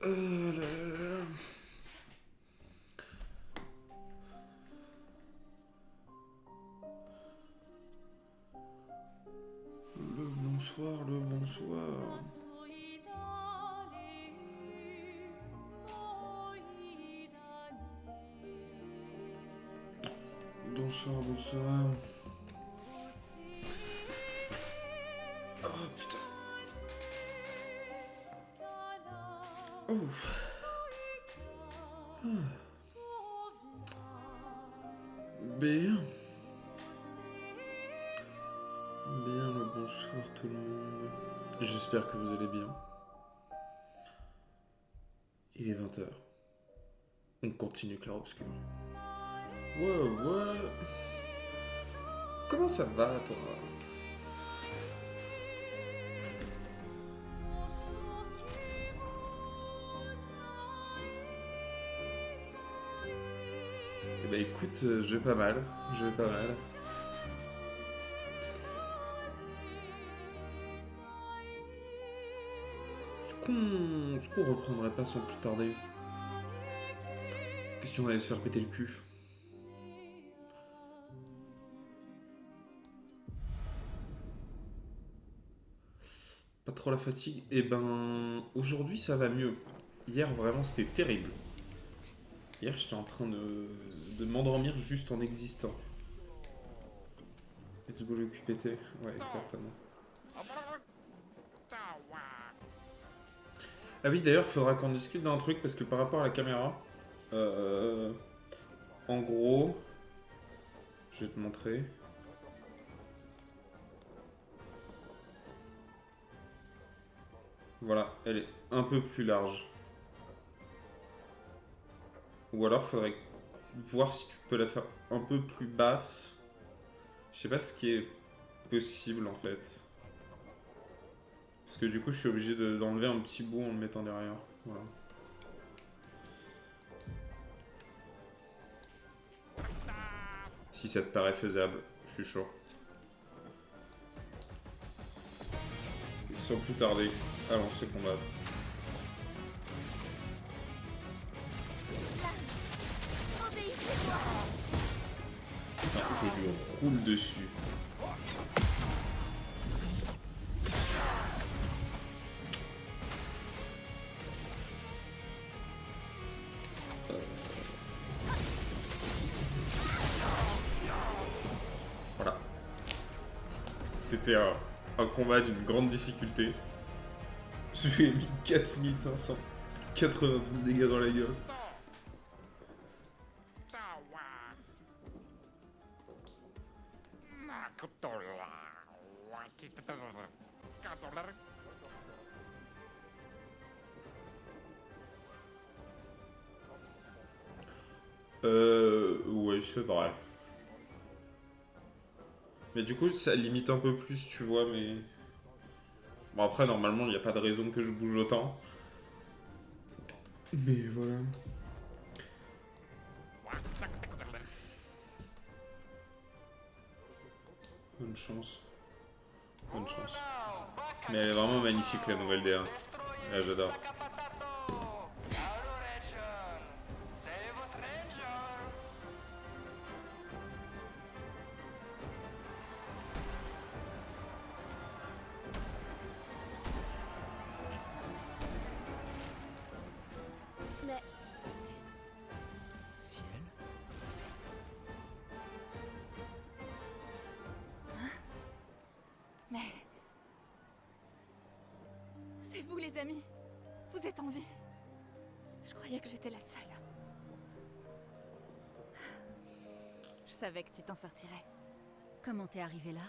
Là, là, là. Le bonsoir, le bonsoir. Bonsoir, bonsoir. Oh putain. Ouf. Bien. Bien le bonsoir tout le monde. J'espère que vous allez bien. Il est 20 h. On continue Clair Obscur. Ouais. Comment ça va toi? Eh ben écoute, je vais pas mal. Est-ce qu'on reprendrait pas sans plus tarder? Question d'aller se faire péter le cul. Pas trop la fatigue. Eh ben, aujourd'hui ça va mieux. Hier vraiment c'était terrible. Hier j'étais en train de m'endormir juste en existant. Let's go le QPT. Ouais, exactement. Ah oui, d'ailleurs, faudra qu'on discute d'un truc parce que par rapport à la caméra, en gros, je vais te montrer. Voilà, elle est un peu plus large. Ou alors, faudrait voir si tu peux la faire un peu plus basse. Je sais pas ce qui est possible en fait. Parce que du coup, je suis obligé d'enlever un petit bout en le mettant derrière. Voilà. Si ça te paraît faisable, je suis chaud. Et sans plus tarder, allons se combattre. Putain, je lui roule dessus. Voilà. C'était un combat d'une grande difficulté. Je lui ai mis 4592 dégâts dans la gueule. Ouais, c'est vrai. Mais du coup, ça limite un peu plus, tu vois, mais... Bon, après, normalement, il n'y a pas de raison que je bouge autant. Mais voilà. Bonne chance. Bonne chance. Mais elle est vraiment magnifique, la nouvelle DA. Là, j'adore. Mais Ciel? Mais... C'est vous les amis. Vous êtes en vie. Je croyais que j'étais la seule. Je savais que tu t'en sortirais. Comment t'es arrivé là?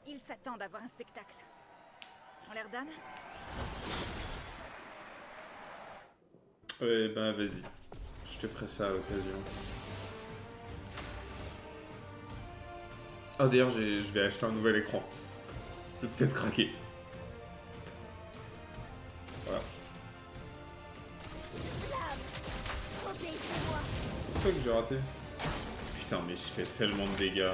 Ils s'attendent à voir un spectacle. On leur donne? Ouais, ben vas-y. Je te ferai ça à l'occasion. Ah, d'ailleurs, je vais acheter un nouvel écran. Je vais peut-être craquer. Voilà. Pourquoi que j'ai raté? Putain, mais je fais tellement de dégâts.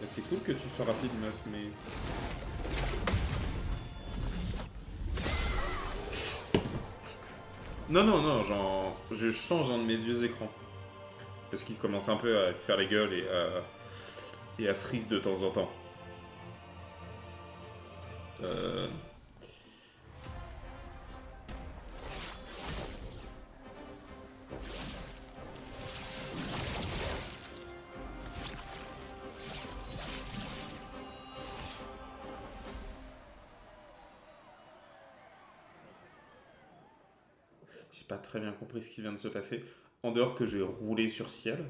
C'est cool que tu sois rapide, meuf, mais... Non, non, non, genre... Je change un de mes vieux écrans. Parce qu'il commence un peu à te faire les gueules et à freeze de temps en temps. J'ai pas très bien compris ce qui vient de se passer. En dehors que j'ai roulé sur ciel.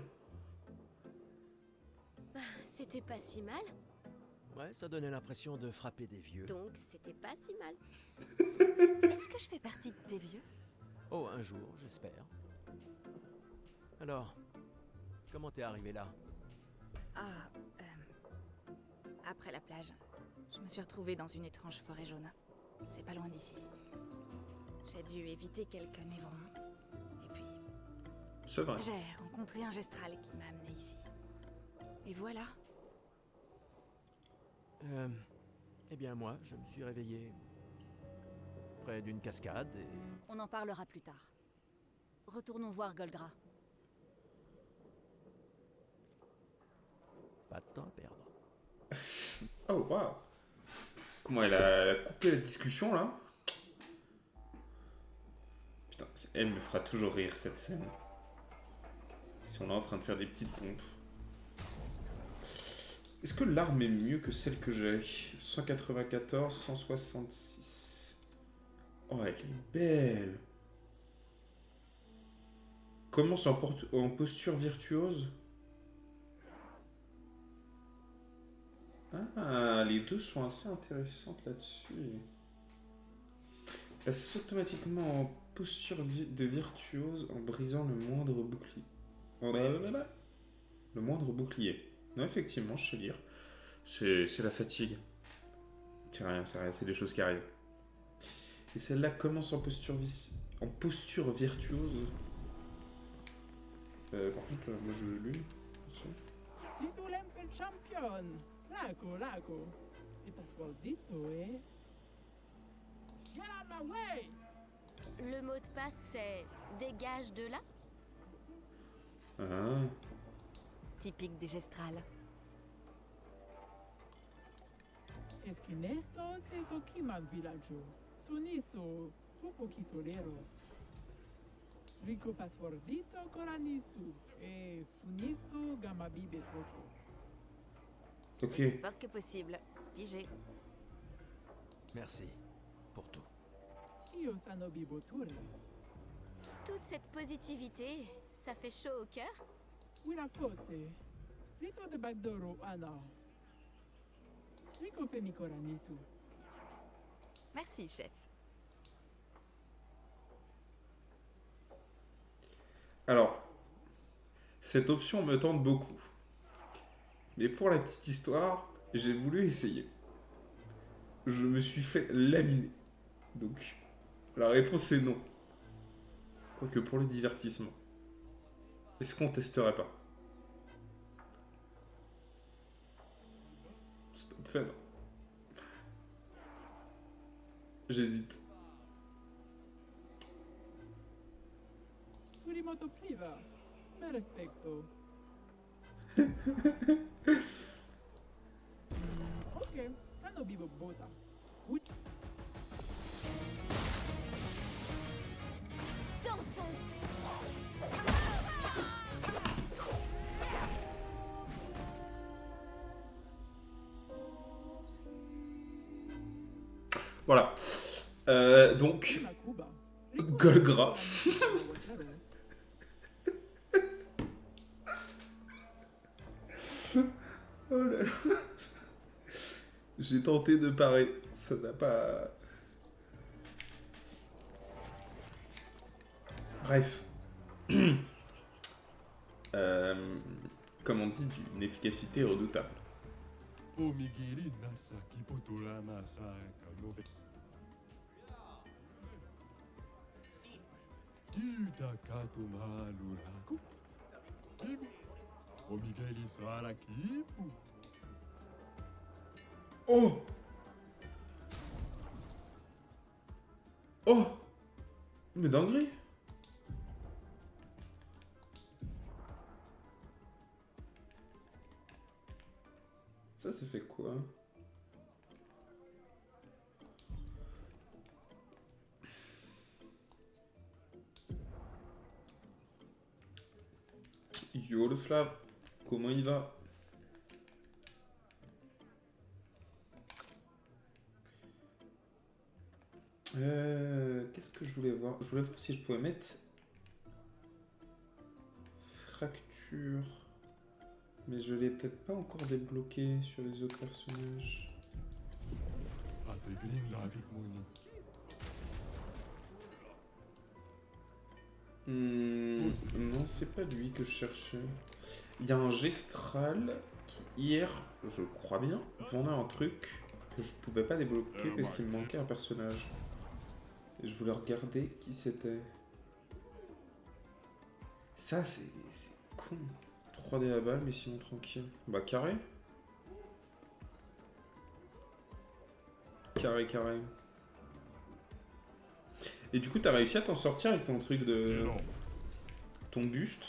C'était pas si mal, Ouais, ça donnait l'impression de frapper des vieux. donc c'était pas si mal. Est-ce que je fais partie de tes vieux? Oh, un jour, j'espère. Alors, comment t'es arrivé là? Ah, après la plage, je me suis retrouvée dans une étrange forêt jaune. C'est pas loin d'ici. J'ai dû éviter quelques névrons. Et puis, C'est vrai. j'ai rencontré un gestral qui m'a amené ici. Et voilà. Eh bien moi, je me suis réveillé près d'une cascade et... On en parlera plus tard. Retournons voir Golgra. Pas de temps à perdre. Oh, waouh. Comment elle a coupé la discussion, là? Putain, elle me fera toujours rire, cette scène. Si on est en train de faire des petites pompes. Est-ce que l'arme est mieux que celle que j'ai? 194, 166. Oh, elle est belle. Commence en posture virtuose. Ah, les deux sont assez intéressantes là-dessus. Passe automatiquement en posture de virtuose en brisant le moindre bouclier. Le moindre bouclier. Non, effectivement, je sais lire. C'est la fatigue. C'est rien, c'est des choses qui arrivent. Et celle-là commence en posture virtuose. Par contre, moi je l'une. Si tu l'aimes el champion, lago. Estás gordito, eh? Get out my way! Le mot de passe c'est dégage de là. Ah, Typique des gestrales. Es que Nesto te soquiman villaggio. Suniso, poco quisolero. Rico pasfordito coranisu. E suniso gamabibe poco. ok. C'est fort que possible. Pigé. Merci pour tout. Io sanobi boture. Toute cette positivité, ça fait chaud au cœur. Una fosse. Rito de bagdoro ana. Rico femi coranisu. Merci, chef. Alors, cette option me tente beaucoup. Mais pour la petite histoire, j'ai voulu essayer. Je me suis fait laminer. Donc, la réponse est non. Quoique pour le divertissement. Est-ce qu'on testerait pas? C'est fait, non. J'hésite. Surimoto priva. Me respecto. Ok, sanobi bota. Oui. Dansons. Voilà. Donc, Una cuba. Golgra. Oh là là. J'ai tenté de parer. Ça n'a pas... Bref. Comme on dit, d'une efficacité redoutable. Omigiri nasa kipotola nasa kanobe. Yutakato maluraku. Omigiri sara kipu. Oh! Oh! Mais dinguerie! Ça fait quoi? Yo le Flav, comment il va? Qu'est-ce que je voulais voir? Je voulais voir si je pouvais mettre fracture. Mais je l'ai peut-être pas encore débloqué sur les autres personnages. Ate grinda avec Moni. Non, c'est pas lui que je cherchais. Il y a un Gestral qui, hier, je crois bien, vendait un truc que je pouvais pas débloquer parce qu'il me manquait un personnage. Et je voulais regarder qui c'était. Ça, c'est con. 3D à balle, mais sinon tranquille. Bah, carré. Carré, carré. Et du coup, t'as réussi à t'en sortir avec ton truc de... ton buste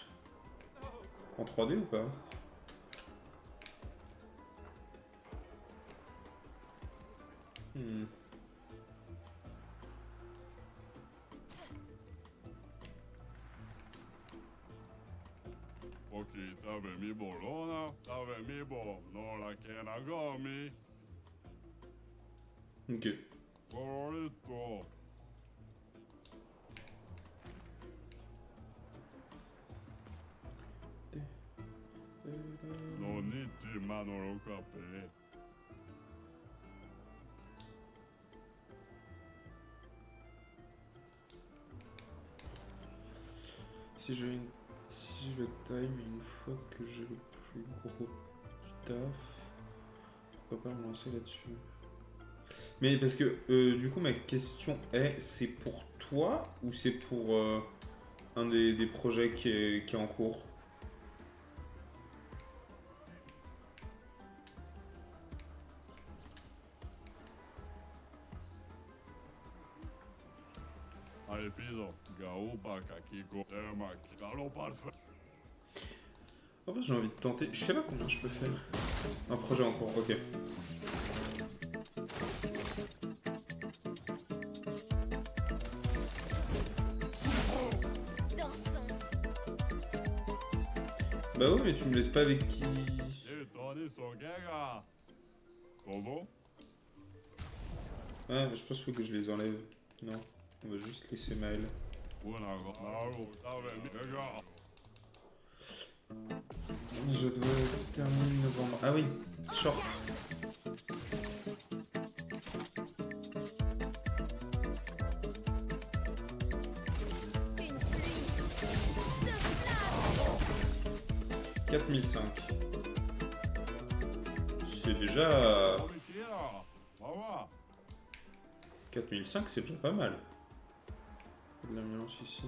en 3D ou pas? Ok, t'avais mis bolona, t'avais mis bon, non la kenagami. Ok. Colorito. Non niti manoro capé. Si je le time une fois que j'ai le plus gros du taf, pourquoi pas me lancer là-dessus? Mais parce que du coup ma question est, c'est pour toi ou c'est pour un des projets qui est en cours? Allez, fiso, gaoba kakiko, termaki, allons parfait. En fait j'ai envie de tenter, je sais pas combien je peux faire. Un projet en cours, ok. Dansons. Bah ouais, mais tu me laisses pas avec qui? Et Tony Sogega. Comment? Ouais, mais je pense qu'il faut que je les enlève. Non, on va juste laisser Maël. Unago, naru, t'avais mis, gars. Je dois terminer novembre. Ah oui, short. Une pluie de flammes. 4005. C'est déjà... 4005, c'est déjà pas mal. Il y a de la violence ici.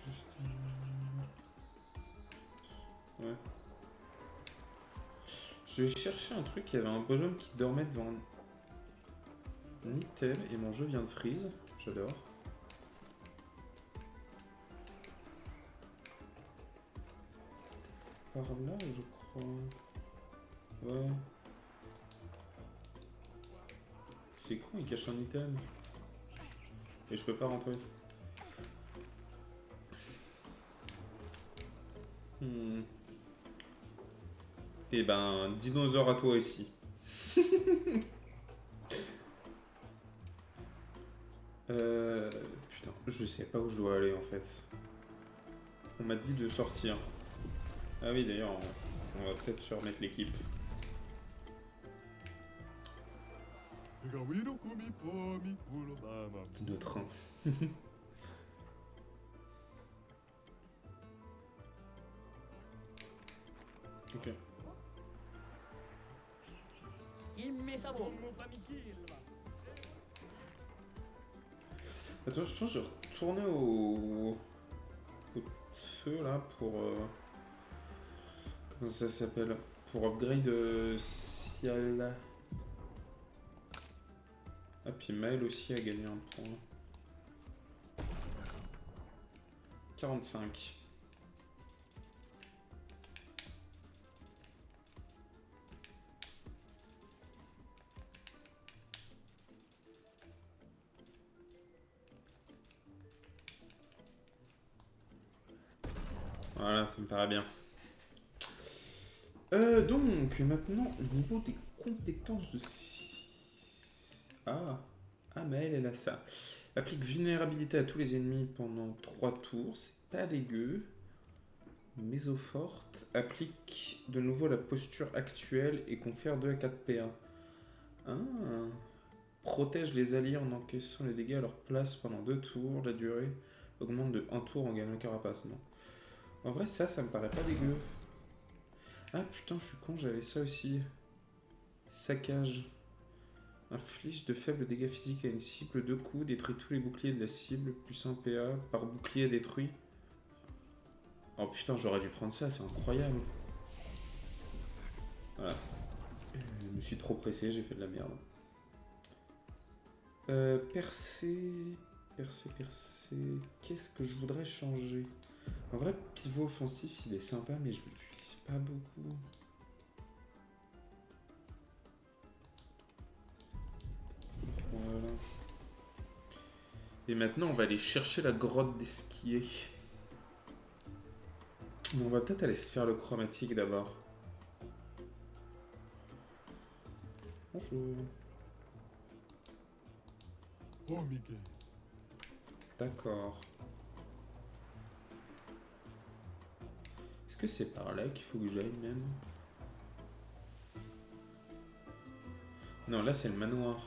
Juste... Ouais. Je vais chercher un truc, il y avait un bonhomme qui dormait devant un item et mon jeu vient de freeze. J'adore. Par là, je crois. Ouais. C'est con, il cache un item. Et je peux pas rentrer. Et ben, dinosaure à toi aussi. Putain, je sais pas où je dois aller en fait. On m'a dit de sortir. Ah oui, d'ailleurs, on va peut-être se remettre l'équipe. Gawino komi pomi kulo mama. Dino train. Ok. Attends, je pense que je vais retourner au feu là pour... comment ça s'appelle? pour upgrade Ciel. Ah, puis Maël aussi a gagné un point. 45. Voilà, ça me paraît bien. Donc, maintenant, au niveau des compétences de... Ah, mais elle a ça. Applique vulnérabilité à tous les ennemis pendant 3 tours. C'est pas dégueu. Mésoforte. Applique de nouveau la posture actuelle et confère 2 à 4 PA. Ah. Protège les alliés en encaissant les dégâts à leur place pendant 2 tours. La durée augmente de 1 tour en gagnant carapace. Non. En vrai, ça me paraît pas dégueu. Ah putain, je suis con, j'avais ça aussi. Saccage. Inflige de faibles dégâts physiques à une cible, 2 coups, détruit tous les boucliers de la cible, plus 1 PA, par bouclier détruit. Oh putain, j'aurais dû prendre ça, c'est incroyable. Voilà. Je me suis trop pressé, j'ai fait de la merde. Percer. Qu'est-ce que je voudrais changer? En vrai, pivot offensif, il est sympa, mais je l'utilise pas beaucoup. Voilà. Et maintenant, on va aller chercher la grotte d'esquier. Bon, on va peut-être aller se faire le chromatique d'abord. Bonjour. Oh, Miguel. D'accord. Est-ce que c'est par là qu'il faut que j'aille même? Non, là c'est le manoir.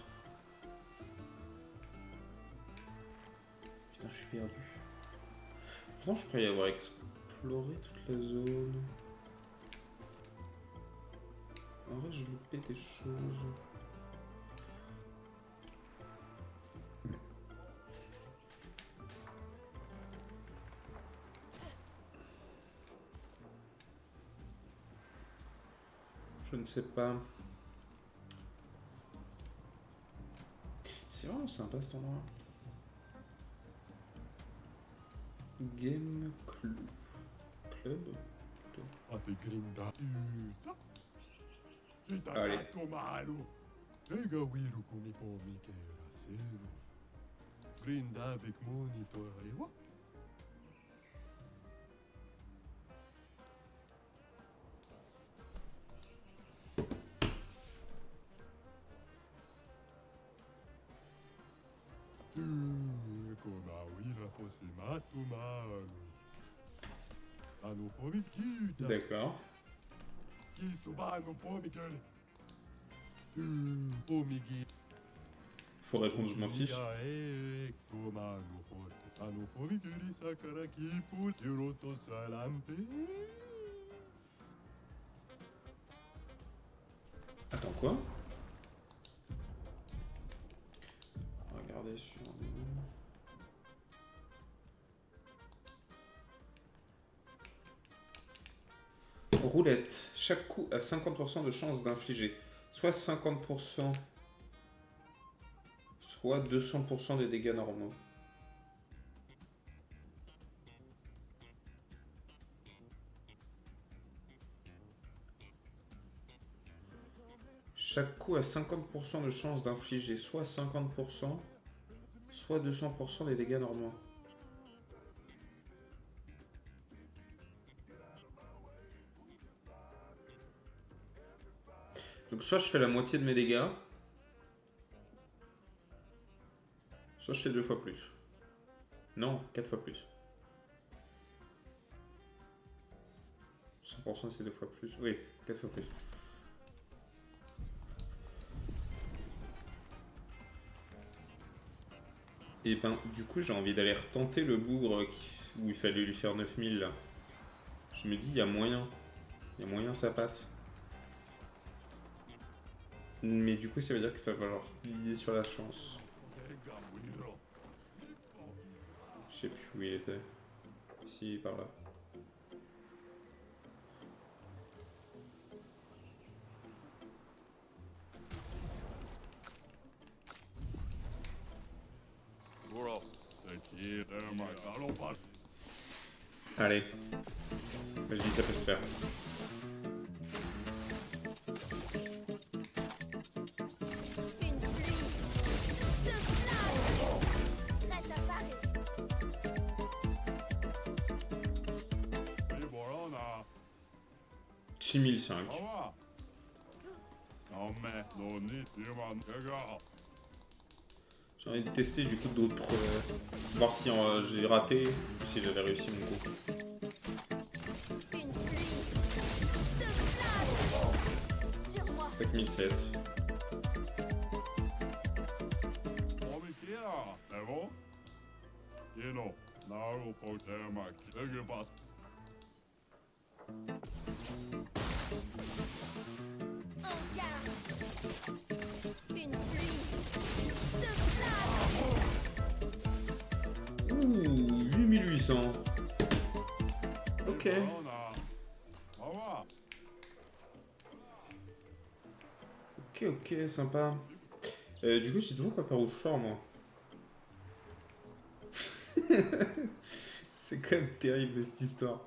Putain, je suis perdu. Pourtant, je pourrais y avoir exploré toute la zone. En vrai, je loupais des choses. Je ne sais pas. C'est vraiment sympa cet endroit. Game Club. Ate grinda. Allez. Itatato malo. Ega wiru kumi po Miguel Acero. Grinda avec monitor et what? D'accord. Faut répondre, je m'en fiche. Attends, quoi? Regardez sur... Roulette. Chaque coup a 50% de chance d'infliger soit 50%, soit 200% des dégâts normaux. Chaque coup a 50% de chance d'infliger soit 50%, soit 200% des dégâts normaux. Donc soit je fais la moitié de mes dégâts, soit je fais 2 fois plus. Non, 4 fois plus. 100% c'est 2 fois plus. Oui, 4 fois plus. Et ben du coup j'ai envie d'aller retenter le bougre où il fallait lui faire 9000 là. Je me dis il y a moyen. Il y a moyen ça passe. Mais du coup ça veut dire qu'il va falloir viser sur la chance. Je sais plus où il était. Si, par là. Allez. Je dis ça peut se faire. Une pluie de flammes. Prête à parer. 6005. J'ai envie de tester du coup d'autres. Voir si j'ai raté ou si j'avais réussi mon coup. Une pluie de flammes. Sur moi. 5007. En garde. Une pluie de flammes. Ouh, 8800. Ok. Ok, sympa. Du coup, j'ai toujours pas par où je sors, moi. C'est quand même terrible cette histoire.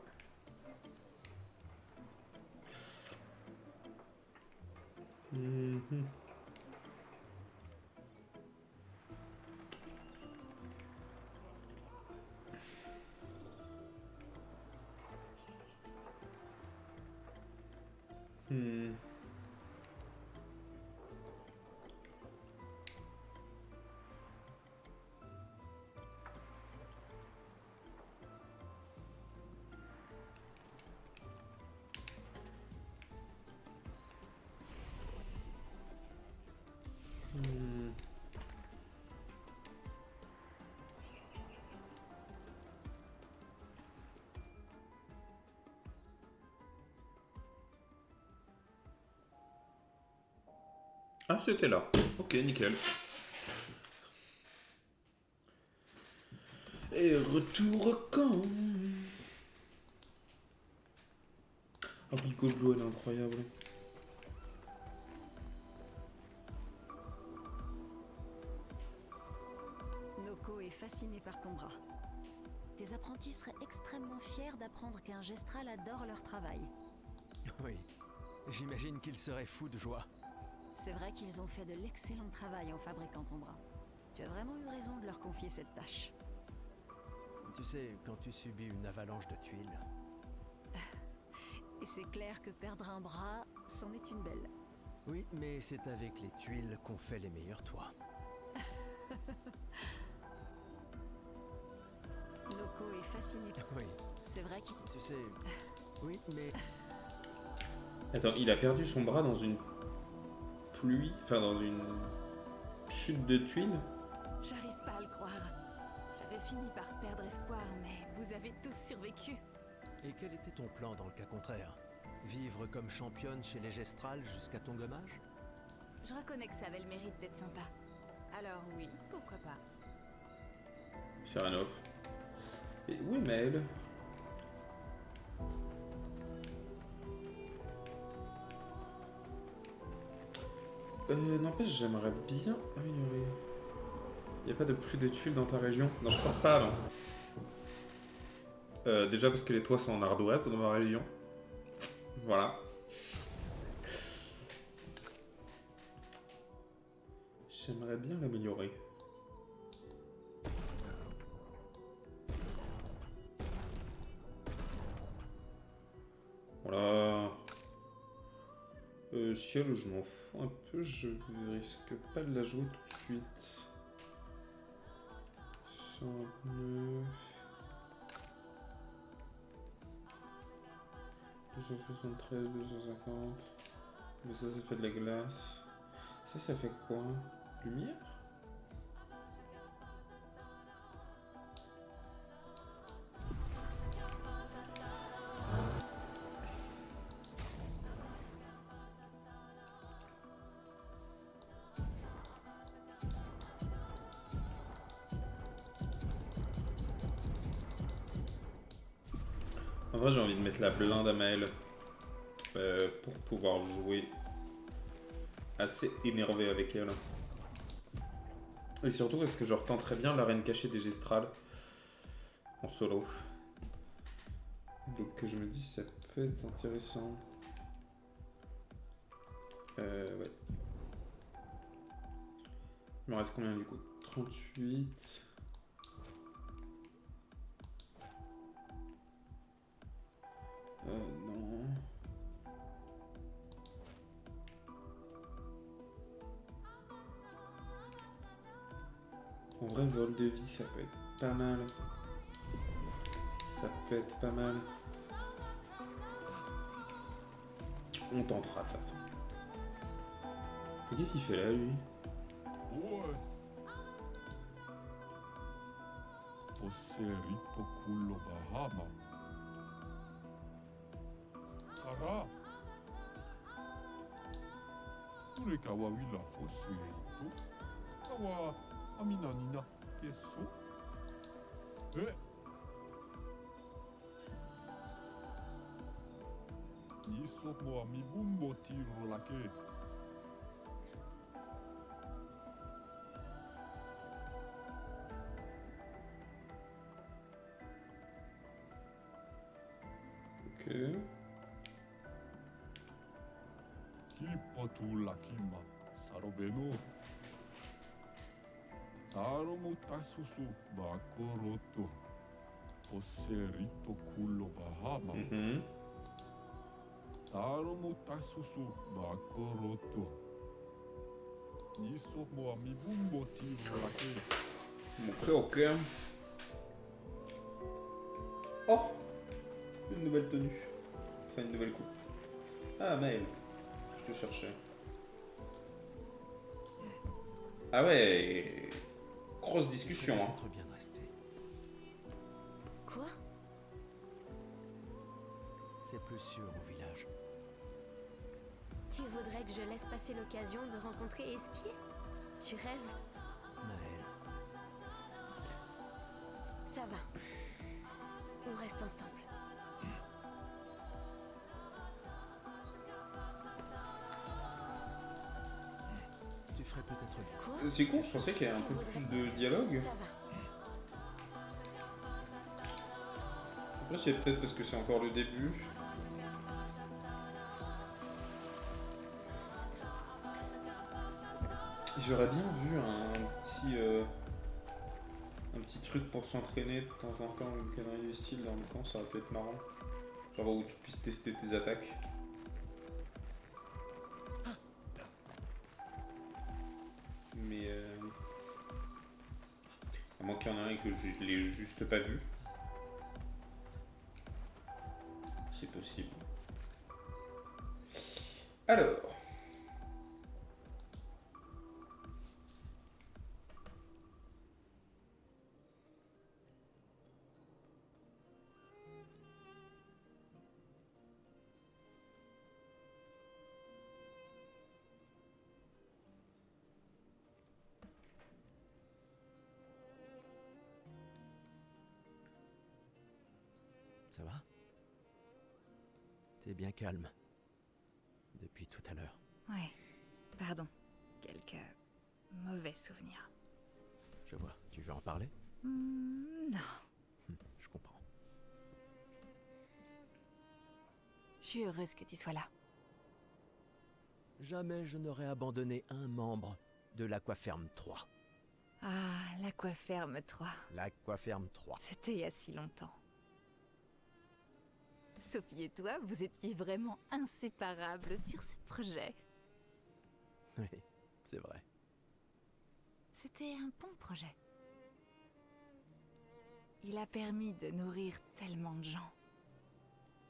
Mhm. Hmm. Hmm. Ah, c'était là. Ok, nickel. Et retour quand? Ah, Pico Blue, elle est incroyable. Noko est fasciné par ton bras. Tes apprentis seraient extrêmement fiers d'apprendre qu'un gestral adore leur travail. Oui, j'imagine qu'ils seraient fous de joie. C'est vrai qu'ils ont fait de l'excellent travail en fabriquant ton bras. Tu as vraiment eu raison de leur confier cette tâche. Tu sais, quand tu subis une avalanche de tuiles, Et c'est clair que perdre un bras, c'en est une belle. oui, mais c'est avec les tuiles qu'on fait les meilleurs toits. Noko est fasciné. Oui, C'est vrai qu'il... tu sais, oui, mais Attends, il a perdu son bras dans une pluie, enfin dans une chute de tuiles. J'arrive pas à le croire. J'avais fini par perdre espoir, mais vous avez tous survécu. et quel était ton plan dans le cas contraire? Vivre comme championne chez les Gestrales jusqu'à ton gommage? Je reconnais que ça avait le mérite d'être sympa. Alors oui, pourquoi pas. Fair enough. Et où est Maël? N'empêche, j'aimerais bien améliorer. Y a pas de pluie de tuiles dans ta région? Non, je crois pas, non. Déjà parce que les toits sont en ardoise dans ma région. Voilà. J'aimerais bien l'améliorer. Voilà. Ciel, je m'en fous un peu, je risque pas de la jouer tout de suite. 109. 273, 250. Mais ça fait de la glace. Ça fait quoi? Lumière? En vrai, j'ai envie de mettre la blinde à Maël pour pouvoir jouer assez énervé avec elle. Et surtout, est-ce que je retenterais bien l'arène cachée des Gestrales? en solo. Donc je me dis ça peut être intéressant. Ouais. Il me reste combien du coup? 38. Non. En vrai, vol de vie, ça peut être pas mal. Ça peut être pas mal. On tentera de toute façon. Qu'est-ce qu'il fait là, lui? Ouais. Osserito culo Bahama. Sarah. Ture kawa wila Osserito. Kawa amina nina keso. Eh. Niso mo ami bumbo tiro lake. Ok. Kipo tu lakima. Sarobeno. Saromo tasusu bakoroto. Osserito culo Bahama. Saromo tasusu bakoroto. Niso mo ami bumbo tiro lake. Ok. Oh! Une nouvelle tenue. Enfin, une nouvelle coupe. Ah, Maël. Je te cherchais. Ah ouais. Grosse discussion, hein. Peut-être bien rester. Quoi? C'est plus sûr au village. Tu voudrais que je laisse passer l'occasion de rencontrer Esquier? Tu rêves? Maël, Ça va. On reste ensemble. tu ferais peut-être bien. Quoi? C'est con, je pensais qu'il y avait un peu plus de dialogue. Ça va. Après, c'est peut-être parce que c'est encore le début. J'aurais bien vu un petit truc pour s'entraîner de temps en temps, une connerie du style dans le camp, ça aurait pu être marrant. Genre où tu puisses tester tes attaques. Mais à moins qu'il y en ait un et que je l'ai juste pas vu. C'est possible. Alors. Ça va? T'es bien calme. Depuis tout à l'heure. Ouais, pardon. Quelques mauvais souvenirs. Je vois. Tu veux en parler? Non. Je comprends. Je suis heureuse que tu sois là. Jamais je n'aurais abandonné un membre de l'Aquaferme 3. Ah, l'Aquaferme 3. L'Aquaferme 3. C'était il y a si longtemps. Sophie et toi, vous étiez vraiment inséparables sur ce projet. Oui, c'est vrai. C'était un bon projet. Il a permis de nourrir tellement de gens.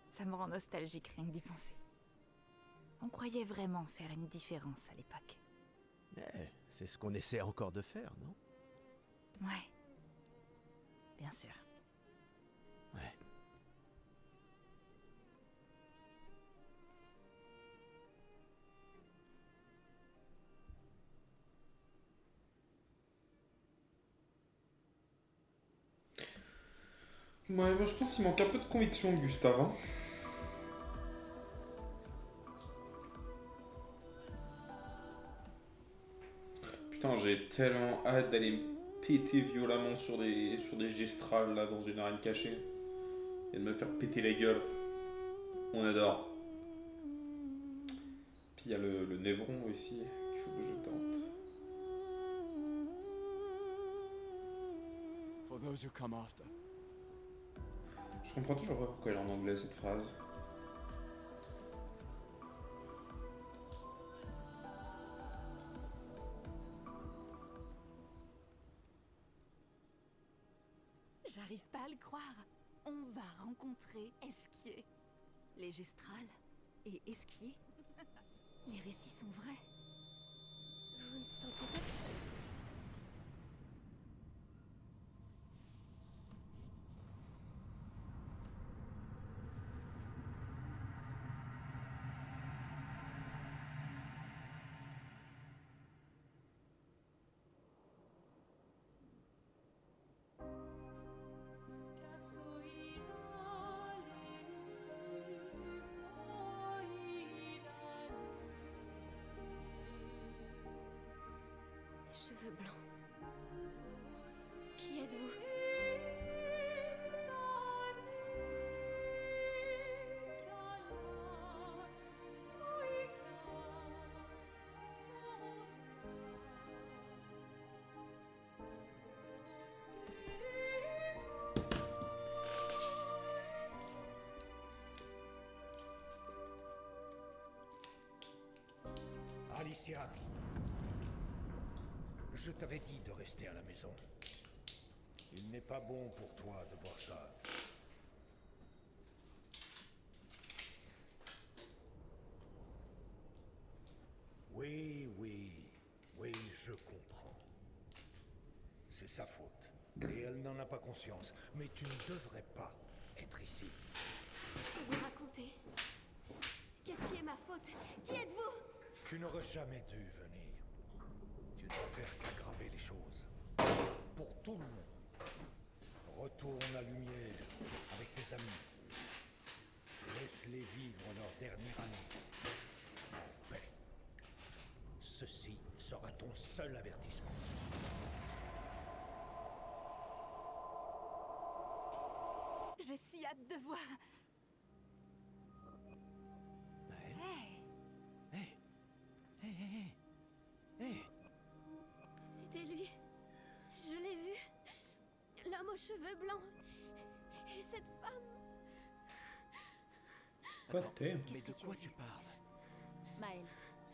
Ça me rend nostalgique rien que d'y penser. On croyait vraiment faire une différence à l'époque. Mais c'est ce qu'on essaie encore de faire, non? Ouais. Bien sûr. Ouais. Ouais, moi je pense qu'il manque un peu de conviction de Gustave. Hein. Putain, j'ai tellement hâte d'aller me péter violemment sur des gestrales là dans une arène cachée et de me faire péter la gueule. On adore. Puis il y a le Névron aussi qu'il faut que je tente. For those who come after. Je comprends toujours pas pourquoi elle est en anglais cette phrase. J'arrive pas à le croire. On va rencontrer Esquier. Les gestrales et Esquier. Les récits sont vrais. Vous ne sentez pas que... Des cheveux blancs. Qui êtes-vous? Alicia, je t'avais dit de rester à la maison. Il n'est pas bon pour toi de voir ça. Oui, je comprends. C'est sa faute. Et elle n'en a pas conscience. Mais tu ne devrais pas être ici. Qu'est-ce que vous racontez? Qu'est-ce qui est ma faute? Qui êtes-vous? Tu n'aurais jamais dû venir. Tu ne vas faire qu'aggraver les choses. Pour tout le monde. Retourne la lumière avec tes amis. Laisse-les vivre leur dernière année. En paix. Ceci sera ton seul avertissement. J'ai si hâte de voir. Maël. Hey, Hé. Hé, hé, hé. Hé. C'était lui. Je l'ai vu. L'homme aux cheveux blancs. Et cette femme. Quoi t'es? Mais Qu'est-ce de que tu quoi as tu vu? parles? Maël,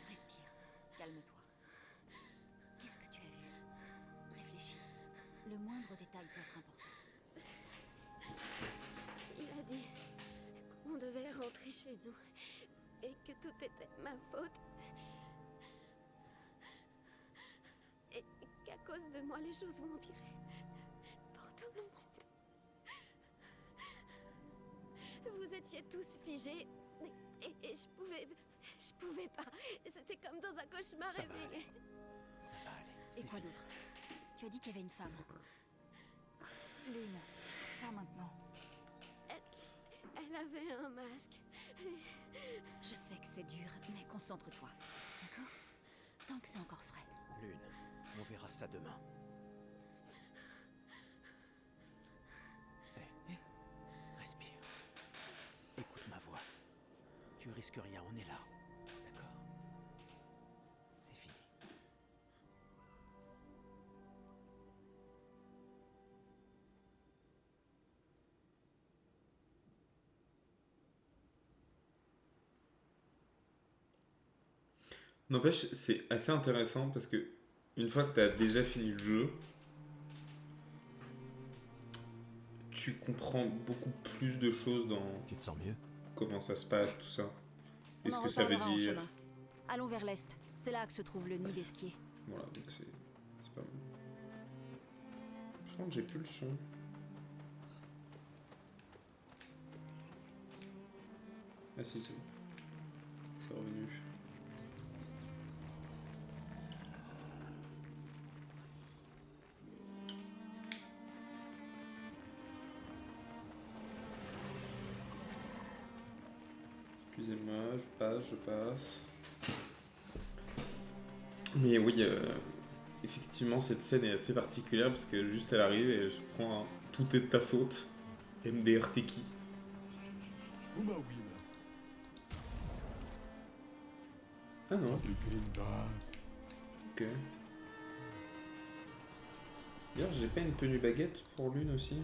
respire. Calme-toi. Qu'est-ce que tu as vu? Réfléchis. Le moindre détail peut être important. Il a dit qu'on devait rentrer chez nous. Et que tout était ma faute. Et qu'à cause de moi, les choses vont empirer. Pour tout le monde. Vous étiez tous figés. Et je pouvais pas. C'était comme dans un cauchemar Ça va réveillé. Ça va aller. Et c'est quoi fini. d'autre? Tu as dit qu'il y avait une femme. Lune, pas maintenant. Elle avait un masque. Je sais que c'est dur, mais concentre-toi. D'accord? Tant que c'est encore frais. Lune, on verra ça demain. Hé, respire. Écoute ma voix. Tu risques rien, on est là. D'accord? C'est fini. N'empêche, c'est assez intéressant parce que une fois que tu as déjà fini le jeu, tu comprends beaucoup plus de choses dans Tu te sens mieux? comment ça se passe, tout ça. Et On ce en que ça veut reparlera en dire. chemin. Allons vers l'est. C'est là que se trouve le nid d'Esquier. Voilà, donc c'est pas mal. Par contre, j'ai plus le son. Ah si, c'est bon. C'est revenu. Excusez-moi, je passe. Mais oui, effectivement, cette scène est assez particulière parce que juste elle arrive et elle se prend un tout est de ta faute. MDR t'es qui? Uma Willa, Ah non, de Grinda. ok. D'ailleurs, j'ai pas une tenue baguette pour l'une aussi.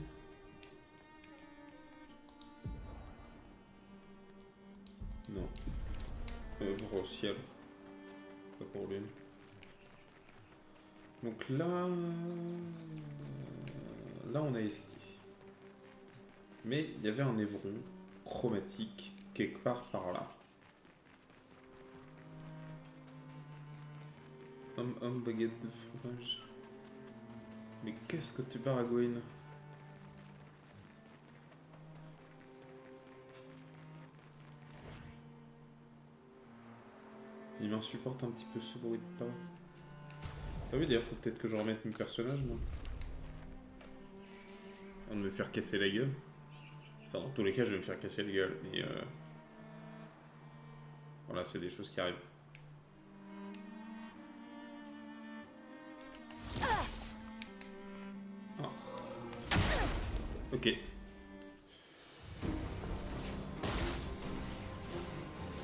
Non. Pour ciel. Pas pour l'une. Donc là... Là, on a esquivé. Mais il y avait un évron chromatique quelque part par là. Homme, baguette de fromage. Mais qu'est-ce que tu baragouines? Il m'insupporte un petit peu ce bruit de pas. Ah oui, d'ailleurs, faut peut-être que je remette mon personnage, moi. Avant de me faire casser la gueule. Enfin, dans tous les cas, je vais me faire casser la gueule. Mais voilà, c'est des choses qui arrivent. Ah. Ok.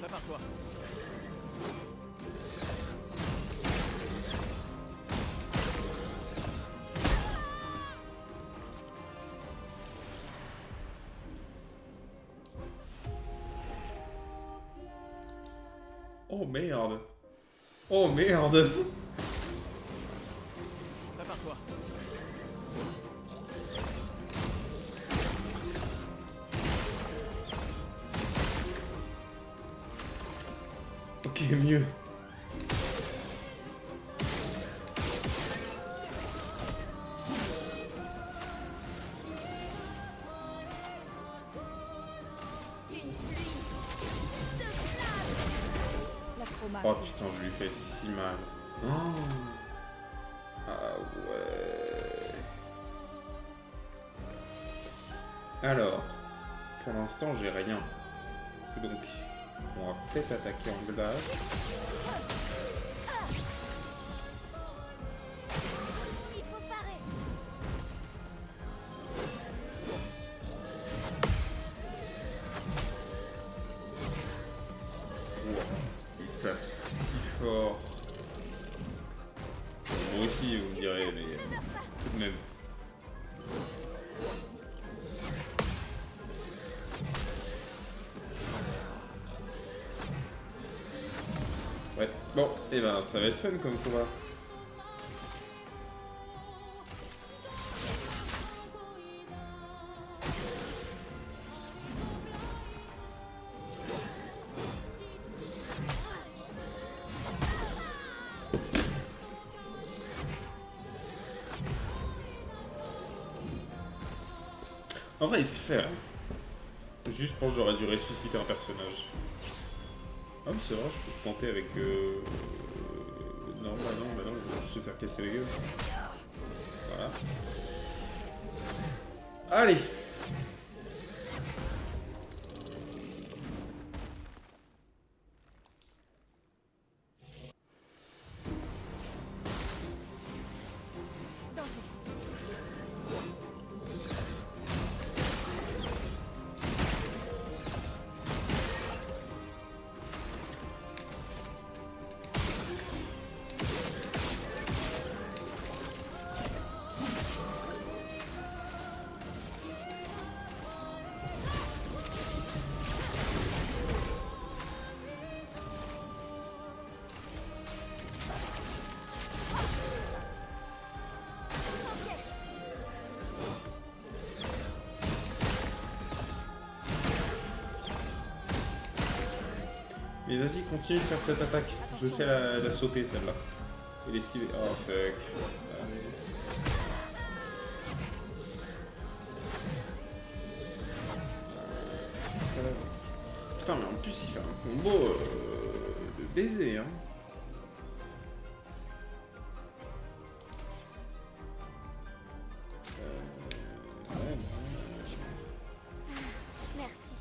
Prépare-toi. Oh merde. Oh merde. Prépare-toi. Ok, mieux. Oh putain, je lui fais si mal. Oh. Ah ouais. Alors, pour l'instant, j'ai rien. Donc, on va peut-être attaquer en glace. Il faut parer. Il tape si fort. Moi aussi, vous me direz, mais tout de même. Ouais, bon, et ben ça va être fun comme combat. En vrai, il se fait. Hein. Juste, je pense que j'aurais dû ressusciter un personnage. Ah mais c'est vrai, je peux tenter avec... Non, bah non, je vais juste se faire casser la gueule. Voilà. Allez. Mais vas-y, continue de faire cette attaque. Je sais la sauter celle-là. Et l'esquiver. Oh fuck. Allez. Putain, mais en plus il fait un combo de baiser, hein. Ouais, Merci.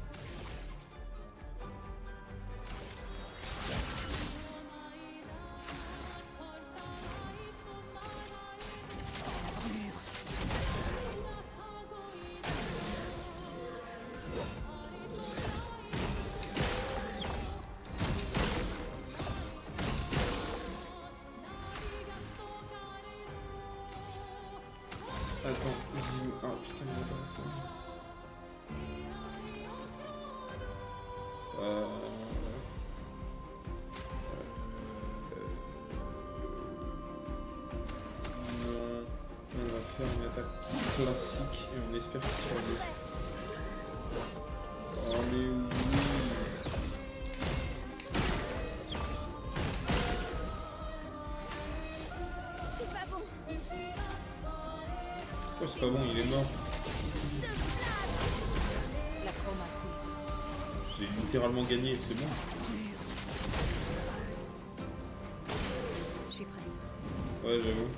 Euh... Non. On va faire une attaque classique et on espère qu'il survit. Oh mais oui. C'est pas bon. Oh c'est pas bon, il est mort. La chrome a coulé. J'ai littéralement gagné, c'est bon. Je suis prête. Ouais j'avoue.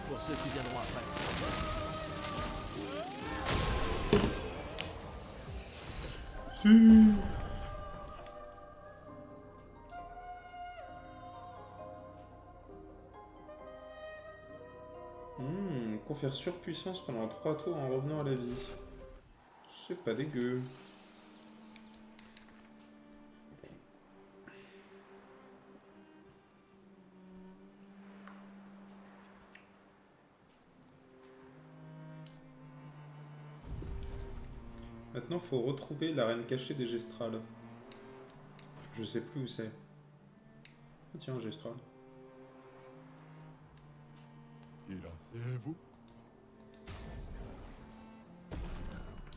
Pour ceux qui viendront après. Si. Confère surpuissance pendant 3 tours en revenant à la vie. C'est pas dégueu. Maintenant, faut retrouver l'arène cachée des Gestrales. Je sais plus où c'est. Ah, tiens, Gestral. Irasez-vous.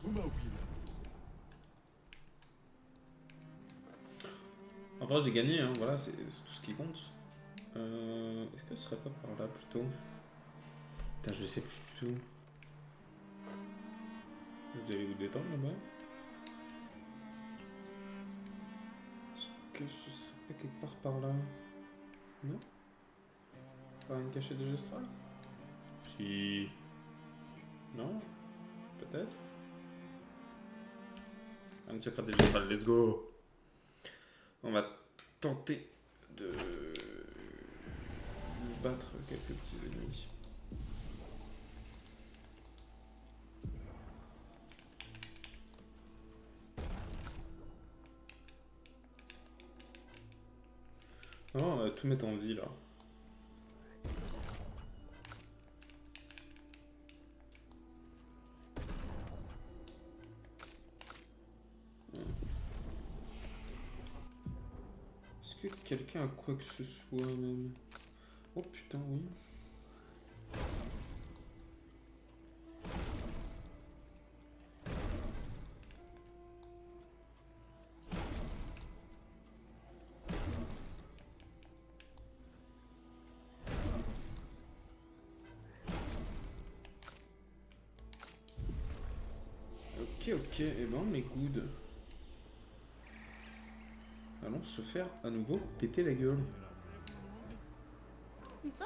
Umawila. En vrai, j'ai gagné, hein. Voilà, c'est tout ce qui compte. Est-ce que ce serait pas par là plutôt? Putain, je sais plus du tout. Vous allez vous détendre là-bas? Est-ce que ce serait pas quelque part par là? Non? Par une cachée de Gestral? Si. Non? Peut-être? Un secret de Gestral, let's go! On va tenter de battre quelques petits ennemis. Oh, on va tout mettre en vie là. Est-ce que quelqu'un a quoi que ce soit même? Oh putain oui. Ok, et ben on est good. Allons se faire à nouveau péter la gueule. 있어?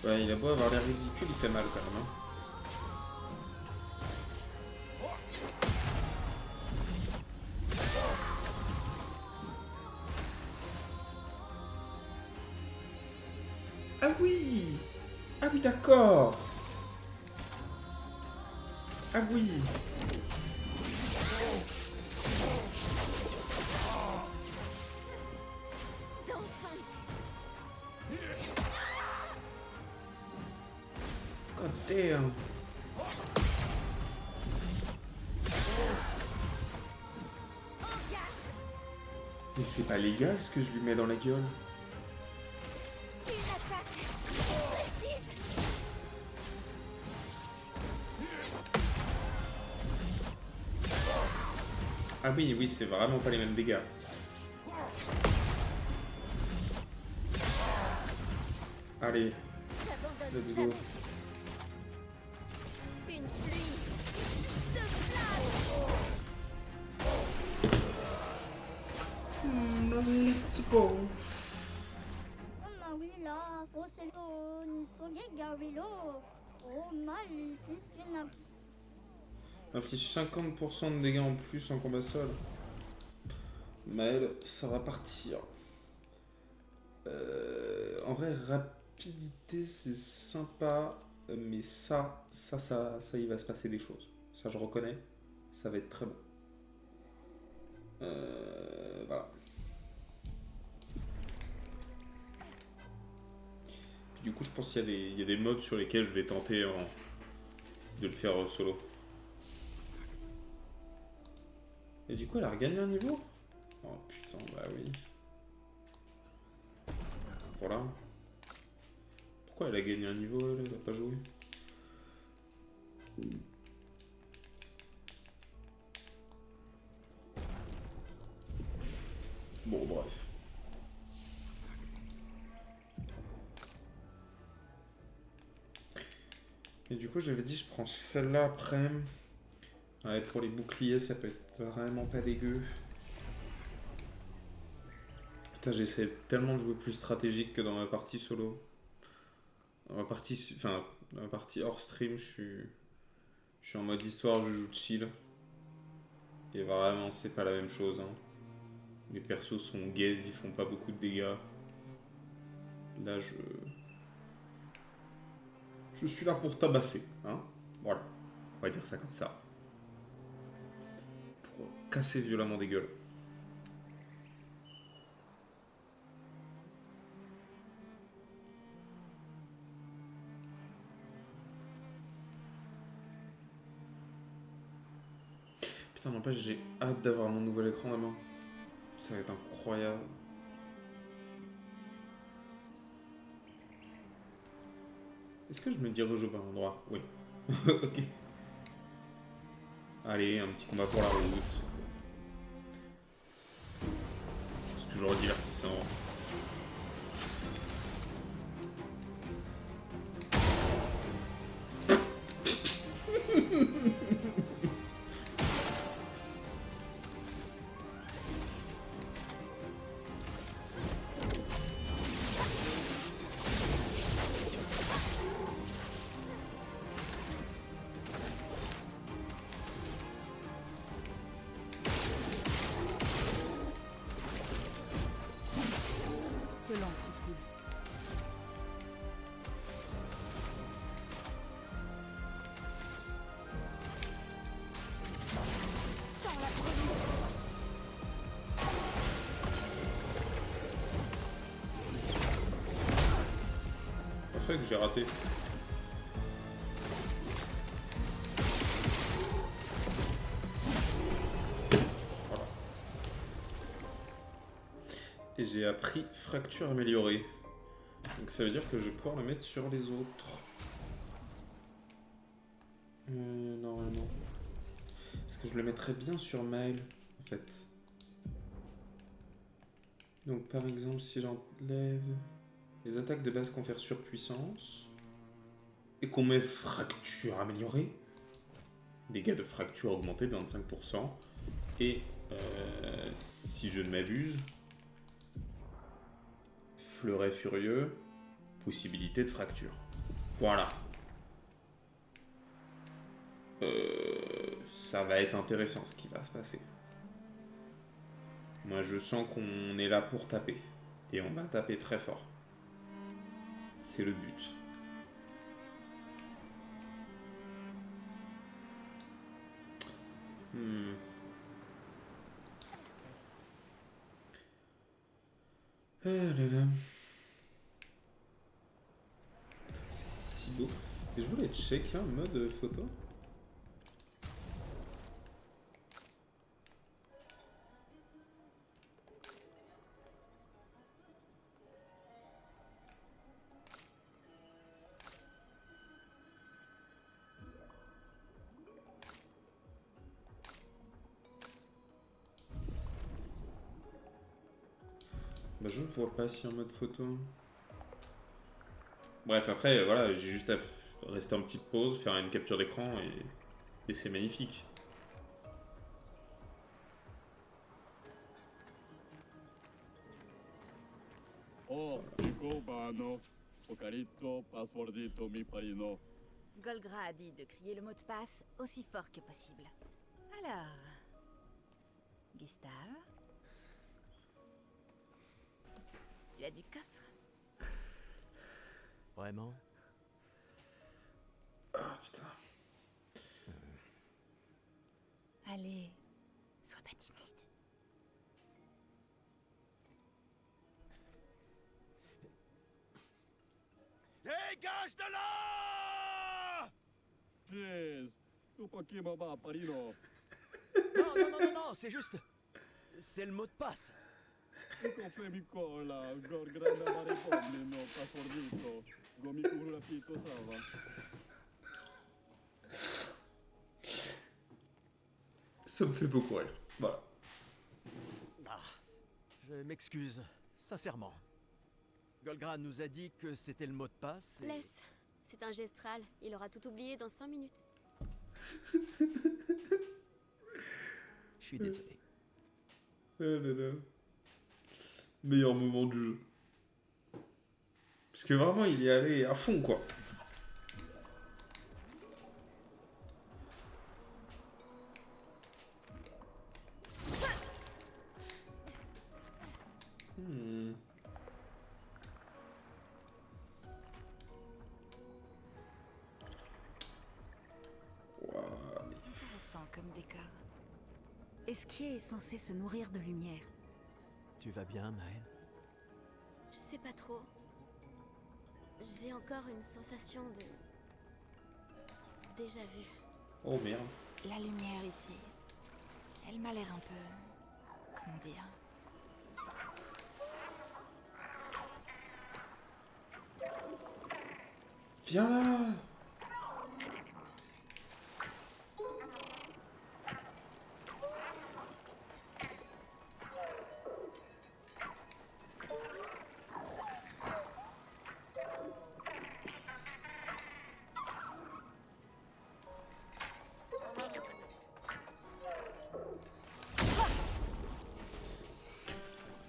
Ouais, il a beau avoir l'air ridicule, il fait mal quand même. Hein. Ah oui! Ah oui, d'accord! Ah oui! God damn! Mais c'est pas légal ce que je lui mets dans la gueule. Ah oui, oui, c'est vraiment pas les mêmes dégâts. Allez, let's go. Une pluie de flammes. Let's go. Mawila, Foselo, Nisoge Gawilo, Oh Malificina. Inflige 50% de dégâts en plus en combat sol. Maël, ça va partir. En vrai, rapidité, c'est sympa. Mais ça, il va se passer des choses. Ça, je reconnais. Ça va être très bon. Voilà. Puis, du coup, je pense qu'il y a des mobs sur lesquels je vais tenter de le faire solo. Et du coup, elle a regagné un niveau? Oh putain, bah oui. Voilà. Pourquoi elle a gagné un niveau, elle a pas joué? Bon, bref. Et du coup, j'avais dit, je prends celle-là après. Ouais, pour les boucliers, ça peut être vraiment pas dégueu. Putain, j'essaie tellement de jouer plus stratégique que dans ma partie solo. Dans ma partie, enfin, dans ma partie hors stream, je suis en mode histoire, je joue chill. Et vraiment, c'est pas la même chose. Hein. Les persos sont gaze, ils font pas beaucoup de dégâts. Là, je suis là pour tabasser. Hein. Voilà. On va dire ça comme ça. Pour casser violemment des gueules. Putain, n'empêche, j'ai hâte d'avoir mon nouvel écran là-bas. Ça va être incroyable. Est-ce que je me dirige au bon endroit? Oui. Ok. Allez, un petit combat pour la route. C'est toujours divertissant. Que l'encre coule. Sans la brûlure. Parfait que j'ai raté. Voilà. Et j'ai appris fracture améliorée. Donc ça veut dire que je vais pouvoir le mettre sur les autres. Normalement. Parce que je le mettrais bien sur mail, en fait. Donc par exemple, si j'enlève les attaques de base confèrent surpuissance et qu'on met fracture améliorée, dégâts de fracture augmentés de 25%, et si je ne m'abuse, fleuret furieux, possibilité de fracture. Voilà. Ça va être intéressant ce qui va se passer. Moi je sens qu'on est là pour taper. Et on va taper très fort. C'est le but. Ah là là. C'est si beau. Et je voulais check là, mode photo. Bah je ne vois pas si en mode photo. Bref, après, voilà, j'ai juste à rester en petite pause, faire une capture d'écran et c'est magnifique. Oh, Nico Bano, Ocarito, Passwordito, mi parino. Golgra a dit de crier le mot de passe aussi fort que possible. Alors, Gustave, tu as du coffre? Vraiment? pas timide. Dégage de là! Jeez, tu pas qui m'a parino. Non, c'est juste... C'est le mot de passe. Confemi cola, gorgrana mare poblino, pasordito. Gomi cura pito sava. Ça me fait beaucoup rire. Voilà. Ah, je m'excuse, sincèrement. Golgran nous a dit que c'était le mot de passe et... Laisse. C'est un gestral. Il aura tout oublié dans 5 minutes. Je suis désolé. Ah là là. Meilleur moment du jeu. Parce que vraiment, il y est allé à fond, quoi. Intéressant comme décor. Esquier est censé se nourrir de lumière. Tu vas bien, Maël? Je sais pas trop. J'ai encore une sensation de... déjà vu. Oh merde. La lumière ici, elle m'a l'air un peu... comment dire... Viens là.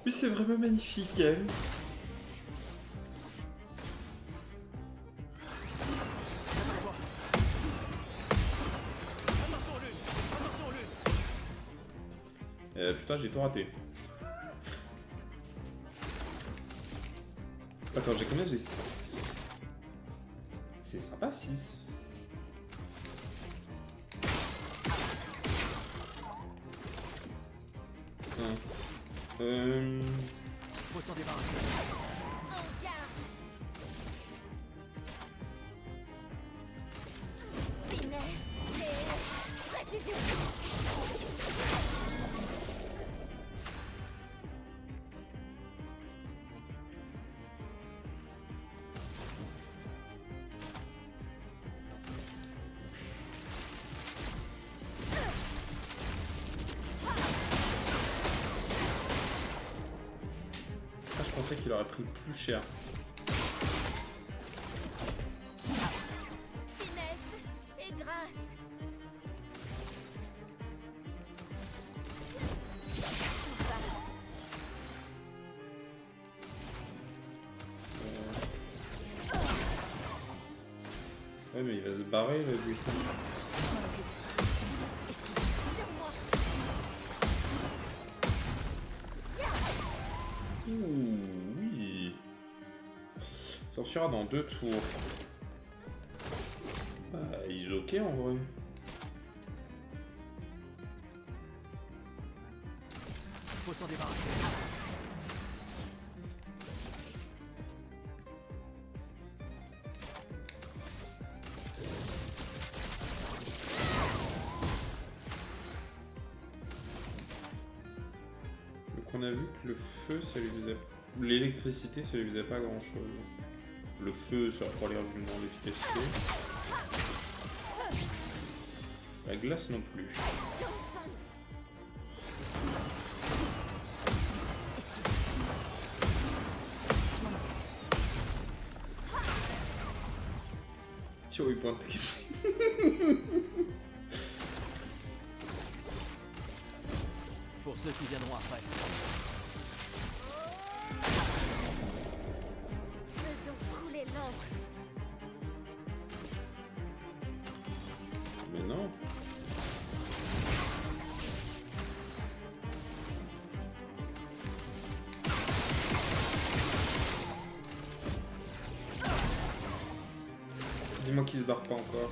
Oui, c'est vraiment magnifique, elle. Putain, j'ai tout raté. Attends, j'ai combien? J'ai 6. C'est sympa, 6. Faut s'en débarrasser. Je pensais qu'il aurait pris plus cher. Finesse et grâce. Ouais, mais il va se barrer là, du coup. Ouh, oui. S'enfuira dans 2 tours. Bah, il est ok en vrai. Faut s'en débarrasser. Donc on a vu que le feu, ça lui faisait... L'électricité, ça lui faisait pas grand chose. Le feu, ça va pour les arguments d'efficacité. La glace non plus. Tiens, il pointe. Pour ceux qui viendront après. Faisons couler l'encre. Mais non. Dis-moi qu'il se barre pas encore.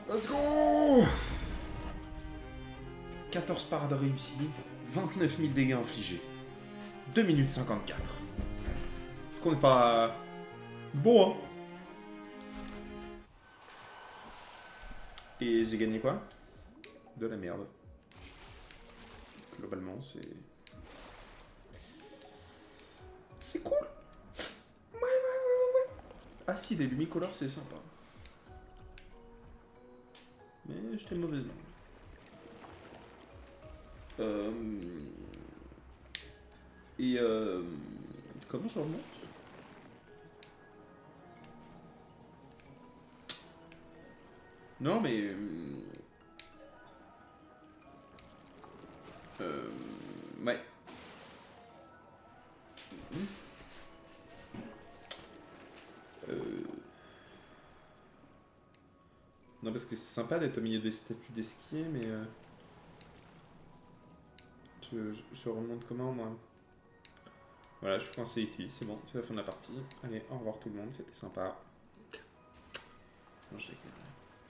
Let's go! 14 parades réussies, 29 000 dégâts infligés. 2 minutes 54. Est-ce qu'on n'est pas... bon, hein? Et j'ai gagné quoi? De la merde. Globalement, c'est... c'est cool! Ouais. Ah si, des lumicolores, c'est sympa. Mais j'étais mauvaise langue. Comment je remonte? Non mais... ouais. Non parce que c'est sympa d'être au milieu des statues d'esquier, mais... je remonte comment moi? Voilà, je suis coincé ici, c'est bon, c'est la fin de la partie. Allez, au revoir tout le monde, c'était sympa. Non,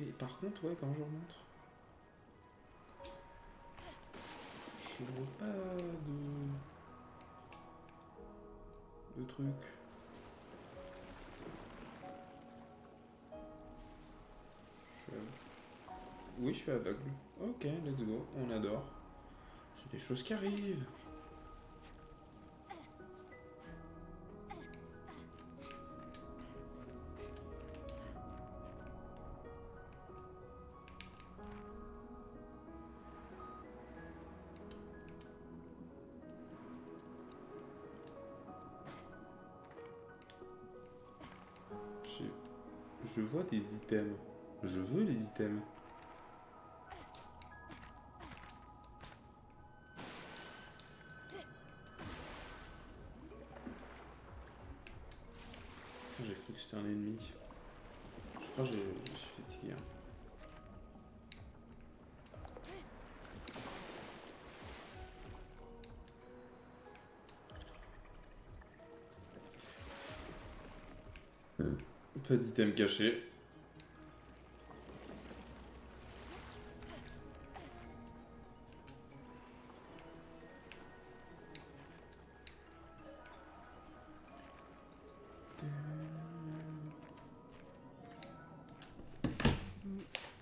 et par contre, ouais, comment je remonte? Je ne vois pas de truc. Oui, je suis aveugle. Ok, let's go, on adore. C'est des choses qui arrivent. Je vois des items. Je veux les items. J'ai cru que c'était un ennemi. Je crois que je suis fatigué. Petit item caché.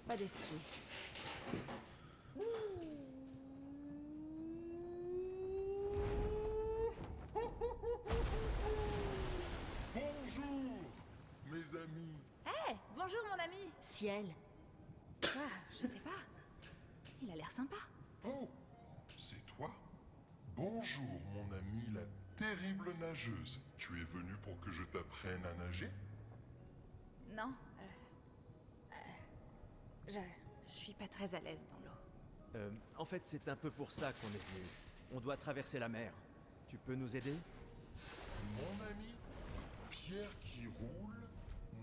Pas d'esquier. Bonjour, mes amis. Hé, bonjour mon ami. Ciel. Quoi? Je sais pas. Il a l'air sympa. Oh, c'est toi? Bonjour, mon ami, la terrible nageuse. Tu es venu pour que je t'apprenne à nager? Non. Je suis pas très à l'aise dans l'eau. En fait, c'est un peu pour ça qu'on est venu. On doit traverser la mer. Tu peux nous aider? Mon ami, pierre qui roule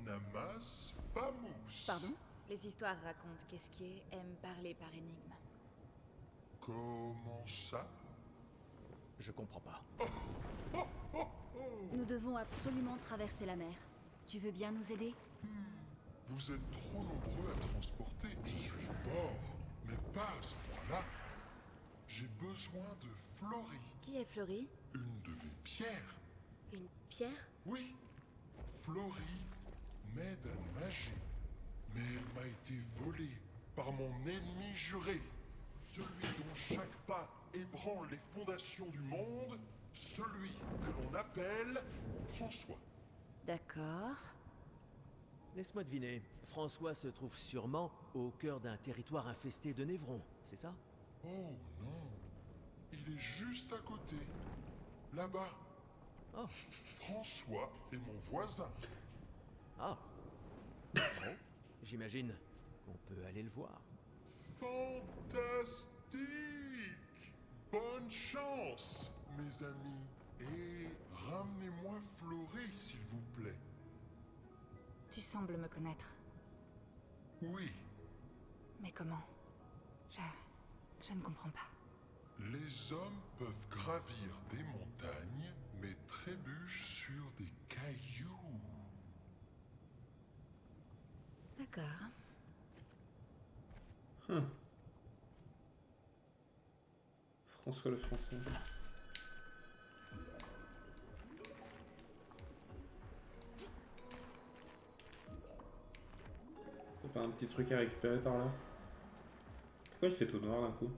n'amasse pas mousse. Pardon? Les histoires racontent qu'Esquier aime parler par énigme. Comment ça? Je comprends pas. Nous devons absolument traverser la mer. Tu veux bien nous aider? Vous êtes trop nombreux à transporter. Je suis fort, mais pas à ce point-là. J'ai besoin de Florie, Qui est Florie? une de mes pierres. Une pierre? Oui, Florie m'aide à nager, mais elle m'a été volée par mon ennemi juré, celui dont chaque pas ébranle les fondations du monde, celui que l'on appelle François. D'accord. Laisse-moi deviner. François se trouve sûrement au cœur d'un territoire infesté de névrons, c'est ça? Oh non, il est juste à côté, là-bas. Oh. François est mon voisin. Ah. Bon, j'imagine qu'on peut aller le voir. Fantastique! Bonne chance, mes amis. Et ramenez-moi Florie, s'il vous plaît. Tu sembles me connaître. Oui, Mais comment? Je ne comprends pas. les hommes peuvent gravir des montagnes, mais trébuchent sur des cailloux. D'accord. François le français. Y'a pas un petit truc à récupérer par là? Pourquoi il fait tout noir d'un coup?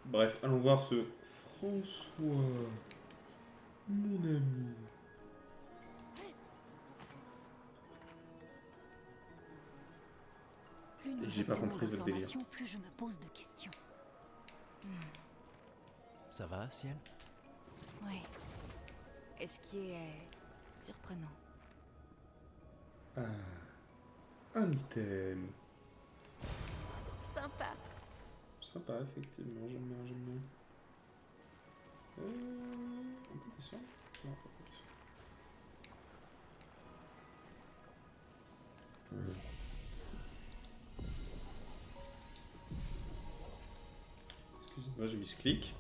Bref, allons voir ce François, mon ami. Plus nous J'ai pas obtenons compris votre délire. d'informations, plus je me pose de questions. Ça va, Ciel? Oui. Et ce qui est surprenant. Ah, un item. Sympa. Sympa, effectivement, j'aime bien, j'aime bien. On peut descendre? Non, on peut pas descendre. Excusez-moi, j'ai mis ce clic.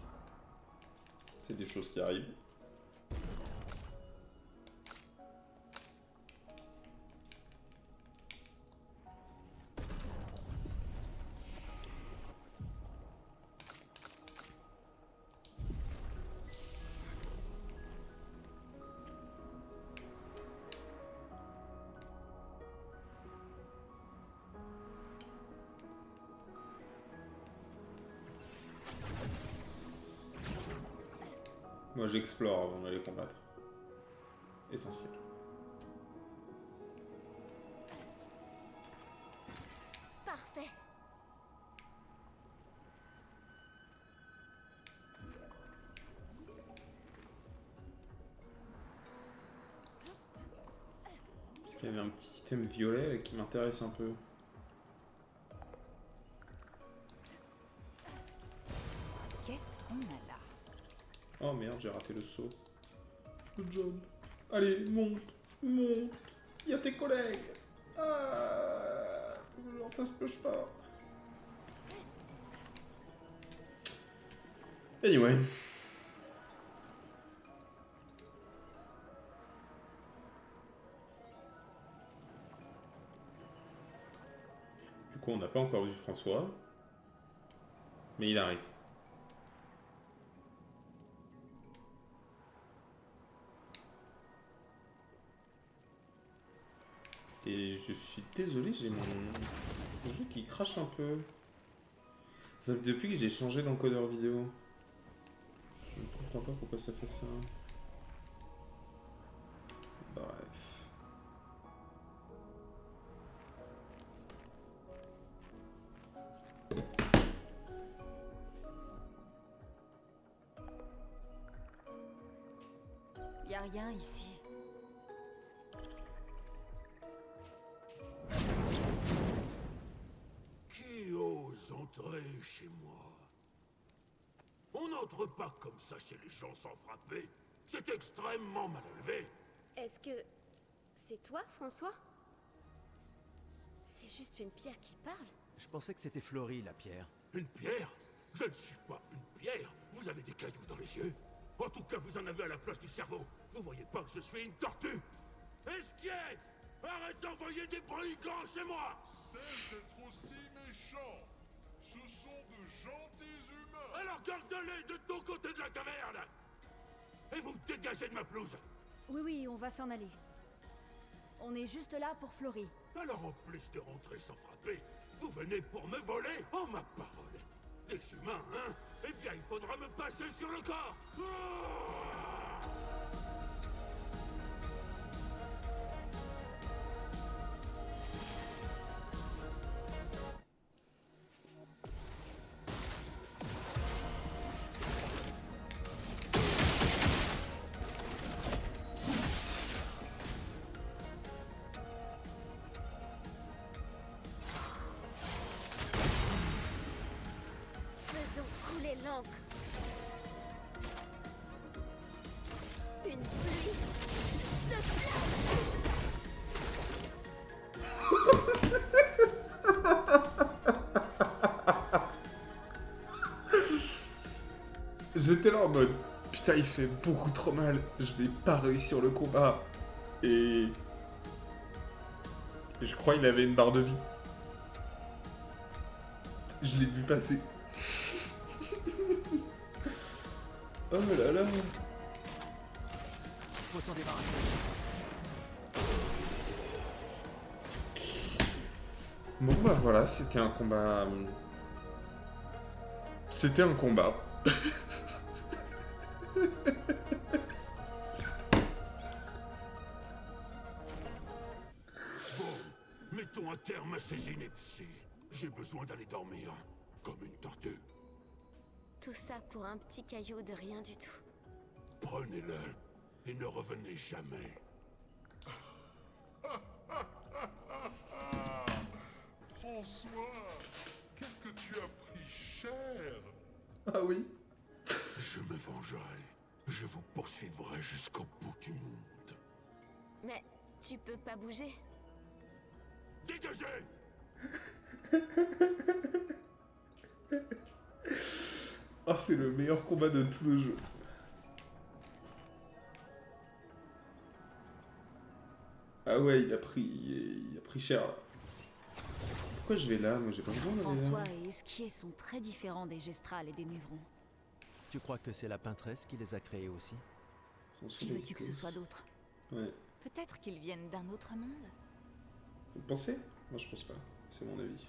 C'est des choses qui arrivent. Moi j'explore avant d'aller combattre. Essentiel. Parfait. Parce qu'il y avait un petit item violet qui m'intéresse un peu. Qu'est-ce qu'on a là? Oh merde, j'ai raté le saut. Good job. Allez, monte, monte. Il y a tes collègues. Ah, faut que je leur fasse le chemin. Anyway. Du coup, on n'a pas encore vu François. Mais il arrive. Et je suis désolé, j'ai mon jeu qui crache un peu. Depuis que j'ai changé d'encodeur vidéo. Je ne comprends pas pourquoi ça fait ça. Bref. Y a rien ici. Qui ose entrer chez moi? On n'entre pas comme ça chez les gens sans frapper. C'est extrêmement mal élevé. Est-ce que c'est toi, François? C'est juste une pierre qui parle. Je pensais que c'était Florie, la pierre. Une pierre? Je ne suis pas une pierre. Vous avez des cailloux dans les yeux. En tout cas, vous en avez à la place du cerveau. Vous voyez pas que je suis une tortue? Esquier! Arrête d'envoyer des brigands chez moi! Cesse d'être aussi méchant. Ce sont de gentils humains. Alors garde-les de ton côté de la caverne! Et vous dégagez de ma pelouse! Oui, oui, on va s'en aller. On est juste là pour Florie. Alors en plus de rentrer sans frapper, vous venez pour me voler? Oh ma parole! Des humains, hein? Eh bien, il faudra me passer sur le corps! Ah! Faisons couler l'encre. Une pluie de flammes. J'étais là en mode putain, il fait beaucoup trop mal, je vais pas réussir le combat. Et Je crois qu'il avait une barre de vie. Je l'ai vu passer. Oh là là. Faut s'en débarrasser. Bon bah voilà, c'était un combat... C'était un combat. Mettons un terme à ces inepties. J'ai besoin d'aller dormir, comme une tortue. Tout ça pour un petit caillou de rien du tout. Prenez-le et ne revenez jamais. François, qu'est-ce que tu as pris cher? Ah oui. Je me vengerai. Je vous poursuivrai jusqu'au bout du monde. Mais tu peux pas bouger. Dégagez! Oh, c'est le meilleur combat de tout le jeu. Ah ouais, il a pris cher. Pourquoi je vais là? Moi, j'ai pas besoin d'aller là. François et Esquier sont très différents des Gestrals et des Névrons. Tu crois que c'est la peintresse qui les a créés aussi? Qui veux-tu que ce soit d'autre? Ouais. Peut-être qu'ils viennent d'un autre monde. Vous pensez? Moi, je pense pas. C'est mon avis.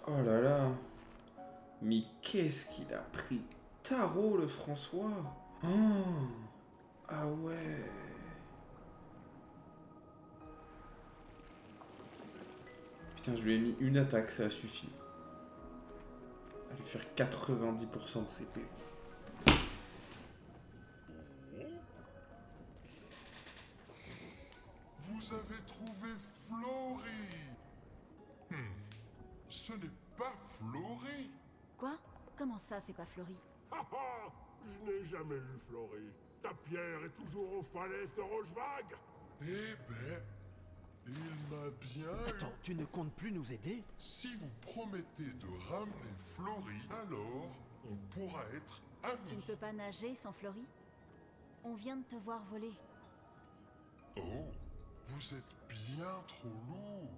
Oh là là. Mais qu'est-ce qu'il a pris tarot, le François. Oh. Ah ouais. Putain, je lui ai mis une attaque, ça a suffi. À lui faire 90% de CP. Vous avez trouvé Flory. Ce n'est pas Flory. Quoi? Comment ça, c'est pas Flory? Ah ah! Je n'ai jamais eu Flory. Ta pierre est toujours aux falaises de Rochevague. Eh ben, il m'a bien eu. Attends, tu ne comptes plus nous aider? Si vous promettez de ramener Flory, alors on pourra être Tu ne amis. peux pas nager sans Flory? On vient de te voir voler. Oh, vous êtes bien trop lourd.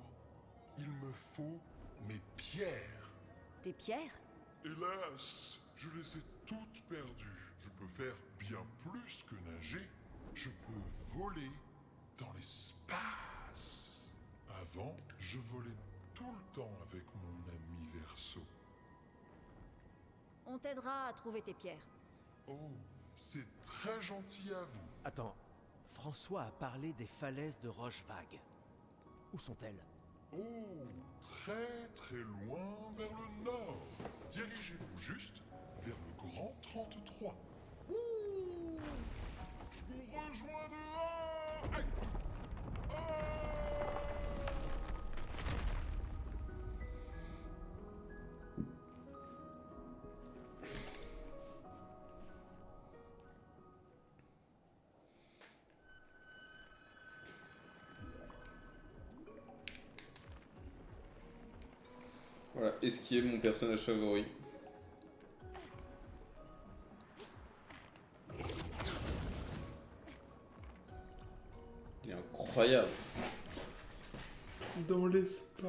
Il me faut mes pierres. Tes pierres? Hélas, je les ai toutes perdues. Je peux faire bien plus que nager. Je peux voler dans l'espace. Avant, je volais tout le temps avec mon ami Verseau. On t'aidera à trouver tes pierres. Oh, c'est très gentil à vous. Attends, François a parlé des falaises de Rochevague. Où sont-elles? Oh, très très loin vers le nord. Dirigez-vous juste vers le Grand 33. Ouh, je vous rejoins dehors. Aïe. Oh. Voilà, Esquier, mon personnage favori. Il est incroyable. Dans l'espace.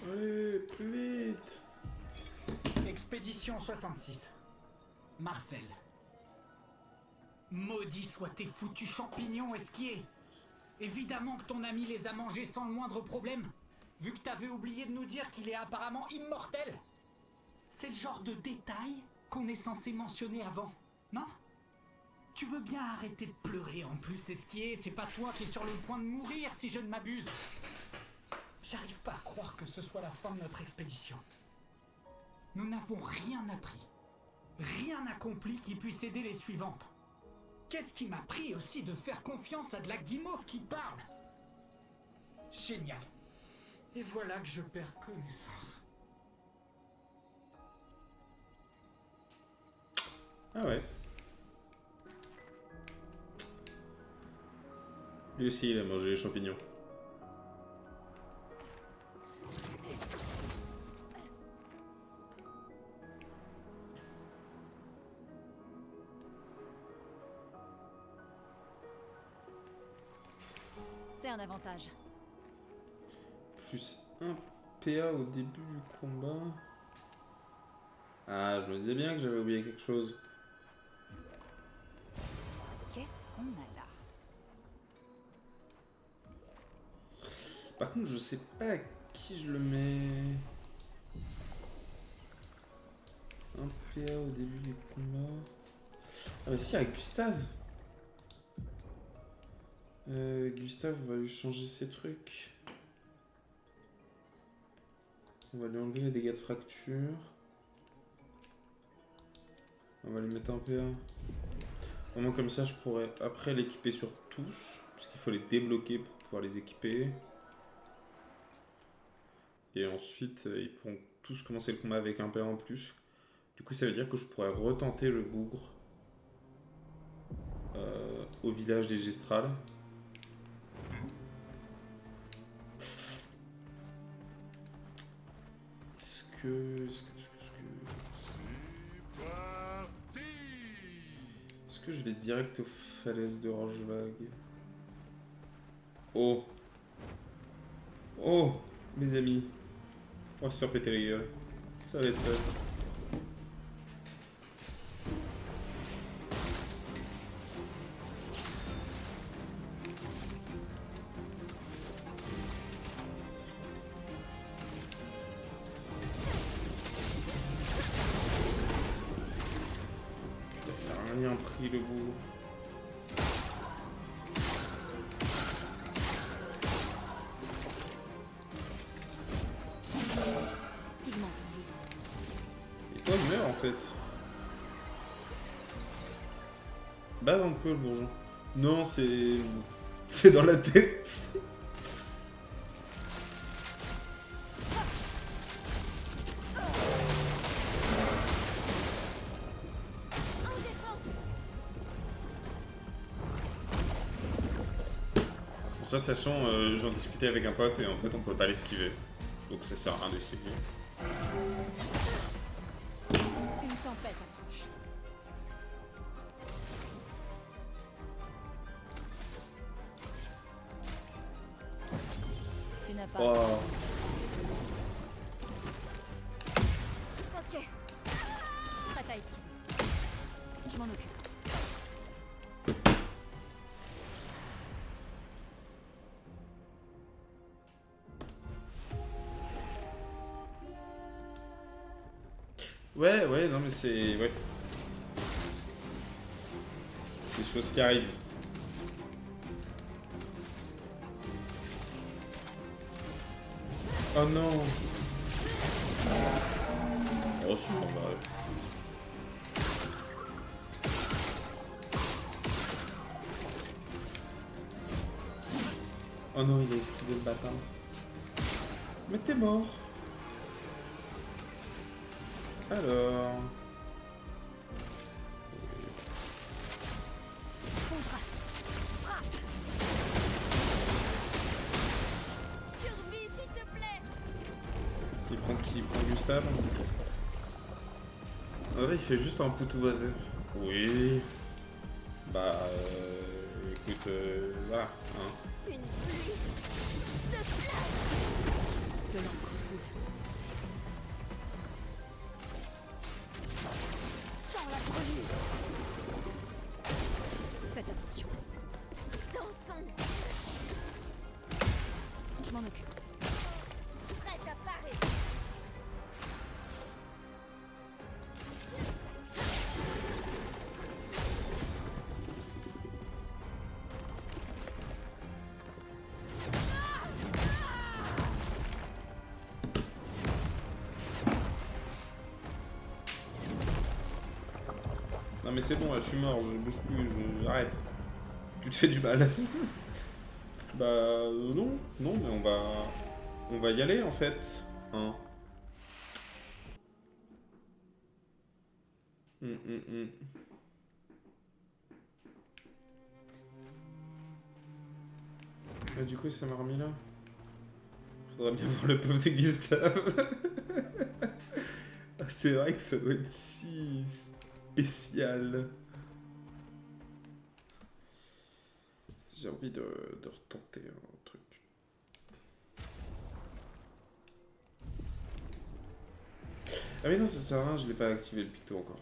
Allez, plus vite. Expédition 66. Marcel. Maudits soient tes foutus champignons, Esquier. Évidemment que ton ami les a mangés sans le moindre problème, vu que t'avais oublié de nous dire qu'il est apparemment immortel. C'est le genre de détail qu'on est censé mentionner avant, non? Tu veux bien arrêter de pleurer en plus, Esquier? C'est pas toi qui es sur le point de mourir, si je ne m'abuse. J'arrive pas à croire que ce soit la fin de notre expédition. Nous n'avons rien appris. Rien accompli qui puisse aider les suivantes. Qu'est-ce qui m'a pris aussi de faire confiance à de la guimauve qui parle? Génial. Et voilà que je perds connaissance. Ah ouais. Lui aussi, il a mangé les champignons. C'est un avantage. Plus 1 PA au début du combat. Ah, je me disais bien que j'avais oublié quelque chose. Qu'est-ce qu'on a là? Par contre, je sais pas à qui je le mets. 1 PA au début du combat. Ah, mais si, avec Gustave. Gustave, on va lui changer ses trucs. On va lui enlever les dégâts de fracture. On va lui mettre un PA. Au moins comme ça, je pourrais après l'équiper sur tous. Parce qu'il faut les débloquer pour pouvoir les équiper. Et ensuite, ils pourront tous commencer le combat avec un PA en plus. Du coup, ça veut dire que je pourrais retenter le bougre au village des Gestrales. C'est parti. Est-ce que je vais direct aux falaises de Rochevague? Oh! Oh! Mes amis! On va se faire péter les gueules. Ça va être fun. Il a rien pris le bout. Et toi, meurs en fait. Bave un peu le bourgeon. Non, c'est. C'est dans la tête. Ça, de toute façon, j'en discutais avec un pote et en fait, on peut pas l'esquiver. Donc ça sert à rien d'essayer. Une tempête approche. Tu n'as pas. Oh. Ok. Prête à esquiver. Je m'en occupe. Ouais, ouais, non mais c'est... Ouais. Des choses qui arrivent. Oh non. Oh si, on va... Oh non, il a esquivé le bâtard. Mais t'es mort. Alors... Survie, s'il te plaît. Il prend qui? Il prend Gustave? Ah ouais, il fait juste un poutou bazar. Oui. Bah... écoute... voilà, hein. Une pluie de flammes. De l'encre coule. Sans la brûlure. Faites attention. Dansons. Je m'en occupe. Prête à parer. Non mais c'est bon, là, je suis mort, je bouge plus, arrête. Tu te fais du mal. Bah non, non, mais on va y aller en fait. Hein. Ah, du coup, ça m'a remis là. Faudrait bien voir le pauvre de Gustave. Ah, c'est vrai que ça doit être si spécial. J'ai envie de retenter un truc. Ah mais non, ça sert à rien, je l'ai pas activé le picto encore.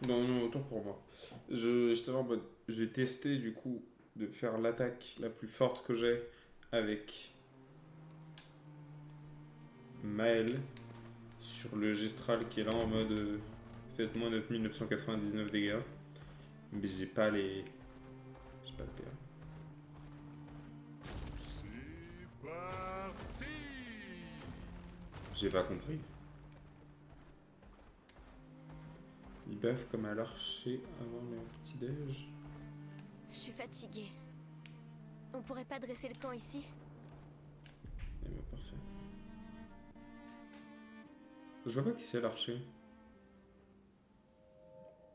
Non, non, autant pour moi. J'étais en mode, je vais tester du coup de faire l'attaque la plus forte que j'ai avec Maël sur le Gestral qui est là en mode faites-moi 9999 dégâts. Mais j'ai pas les... J'ai pas le PA. C'est parti. J'ai pas compris. Il baffe comme à l'archer avant le petit-déj. Je suis fatiguée. On pourrait pas dresser le camp ici? Eh ben, parfait. Je vois pas qui c'est l'archer.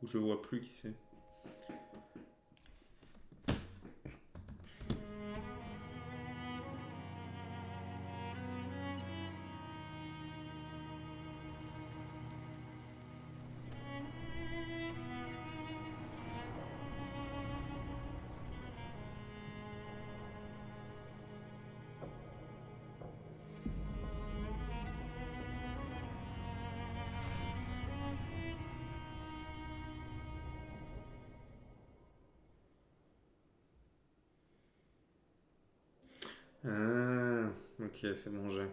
Ou je vois plus qui c'est. Ah, ok, c'est bon, j'ai.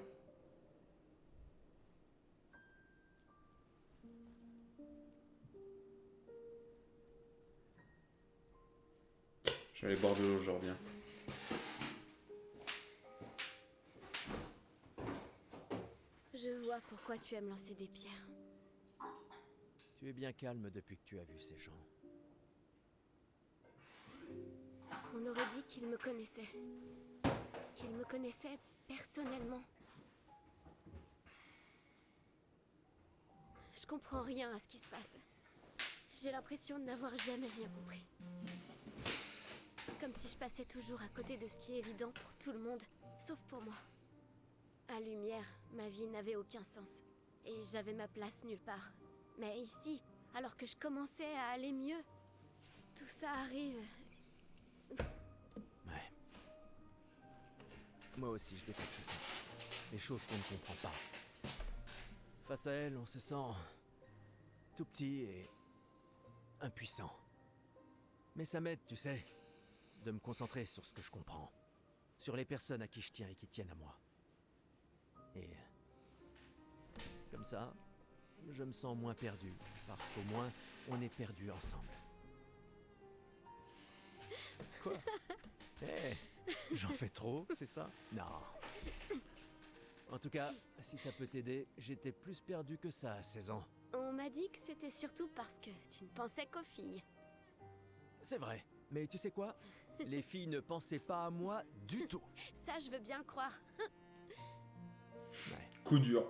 Je vais aller boire de l'eau, je reviens. Je vois pourquoi tu aimes lancer des pierres. Tu es bien calme depuis que tu as vu ces gens. On aurait dit qu'ils me connaissaient. Qu'ils me connaissaient personnellement. Je comprends rien à ce qui se passe. J'ai l'impression de n'avoir jamais rien compris. Comme si je passais toujours à côté de ce qui est évident pour tout le monde, sauf pour moi. À Lumière, ma vie n'avait aucun sens. Et j'avais ma place nulle part. Mais ici, alors que je commençais à aller mieux, tout ça arrive. Ouais. Moi aussi, je déteste ça. Les choses qu'on ne comprend pas. Face à elles, on se sent tout petit et impuissant. Mais ça m'aide, tu sais, de me concentrer sur ce que je comprends. Sur les personnes à qui je tiens et qui tiennent à moi. Et comme ça, je me sens moins perdu, parce qu'au moins, on est perdus ensemble. Quoi? Eh, j'en fais trop, c'est ça? Non. En tout cas, si ça peut t'aider, j'étais plus perdu que ça à 16 ans. On m'a dit que c'était surtout parce que tu ne pensais qu'aux filles. C'est vrai, mais tu sais quoi? Les filles ne pensaient pas à moi du tout. Ça, je veux bien le croire. Ouais. Coup dur.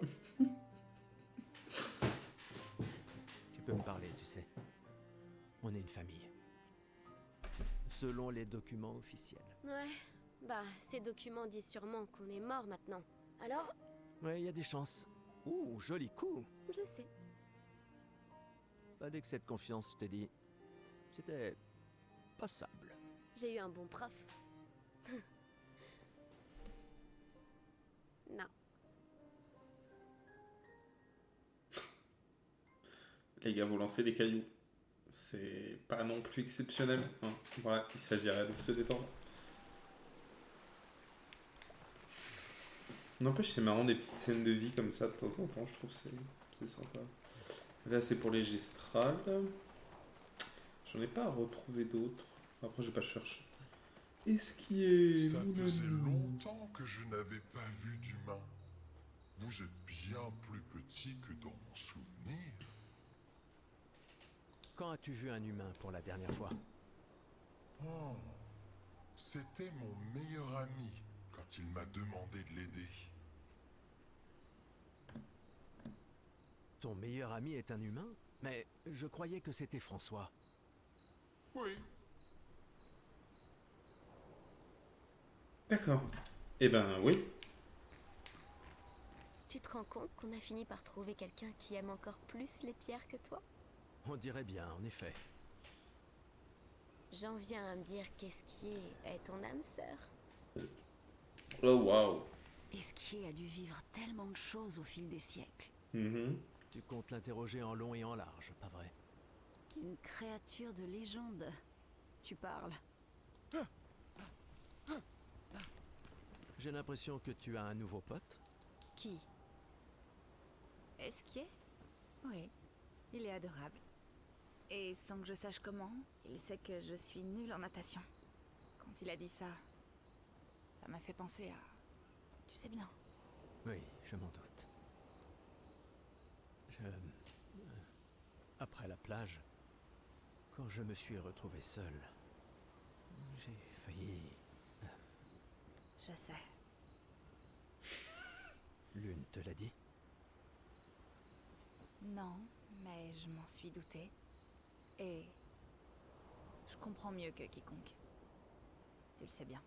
Tu peux me parler, tu sais. On est une famille. Selon les documents officiels. Ouais, bah, ces documents disent sûrement qu'on est mort maintenant. Alors, Ouais, il y a des chances. Ouh, joli coup. je sais. Pas dès que cette confiance, je t'ai dit. C'était passable. J'ai eu un bon prof. Non. Les gars, vous lancez des cailloux. C'est pas non plus exceptionnel. Hein. Voilà, il s'agirait de se détendre. N'empêche, c'est marrant des petites scènes de vie comme ça de temps en temps, je trouve que c'est sympa. Là, c'est pour les Gistrales. J'en ai pas à retrouver d'autres. Après, je vais pas chercher. Est-ce qu'il est... Ça faisait longtemps que je n'avais pas vu d'humain. Vous êtes bien plus petit que dans mon souvenir. Quand as-tu vu un humain pour la dernière fois? Oh, c'était mon meilleur ami quand il m'a demandé de l'aider. Ton meilleur ami est un humain? Mais je croyais que c'était François. Oui. D'accord. Eh ben oui. Tu te rends compte qu'on a fini par trouver quelqu'un qui aime encore plus les pierres que toi? On dirait bien, en effet. J'en viens à me dire qu'Esquier est ton âme sœur. Oh waouh. Esquier a dû vivre tellement de choses au fil des siècles. Mhm. Tu comptes l'interroger en long et en large, pas vrai? Une créature de légende. Tu parles. J'ai l'impression que tu as un nouveau pote. Qui? Esquier? Oui, il est adorable. Et sans que je sache comment, il sait que je suis nulle en natation. Quand il a dit ça, ça m'a fait penser à... Tu sais bien. Oui, je m'en doute. Après la plage, quand je me suis retrouvé seul, j'ai failli... Je sais. Lune te l'a dit? Non, mais je m'en suis doutée. Et... je comprends mieux que quiconque. Tu le sais bien.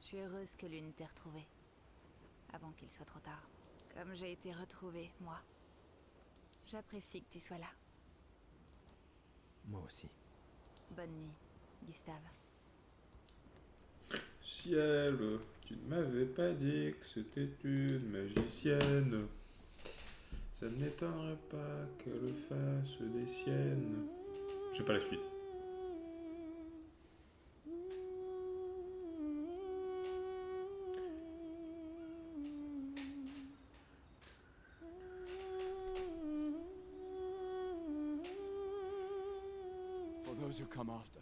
Je suis heureuse que Lune t'ait retrouvée. Avant qu'il soit trop tard. Comme j'ai été retrouvée, moi. J'apprécie que tu sois là. Moi aussi. Bonne nuit, Gustave. Ciel, tu ne m'avais pas dit que c'était une magicienne. Ça ne m'étonnerait pas qu'elle fasse des siennes. Je sais pas la suite. For those who come after.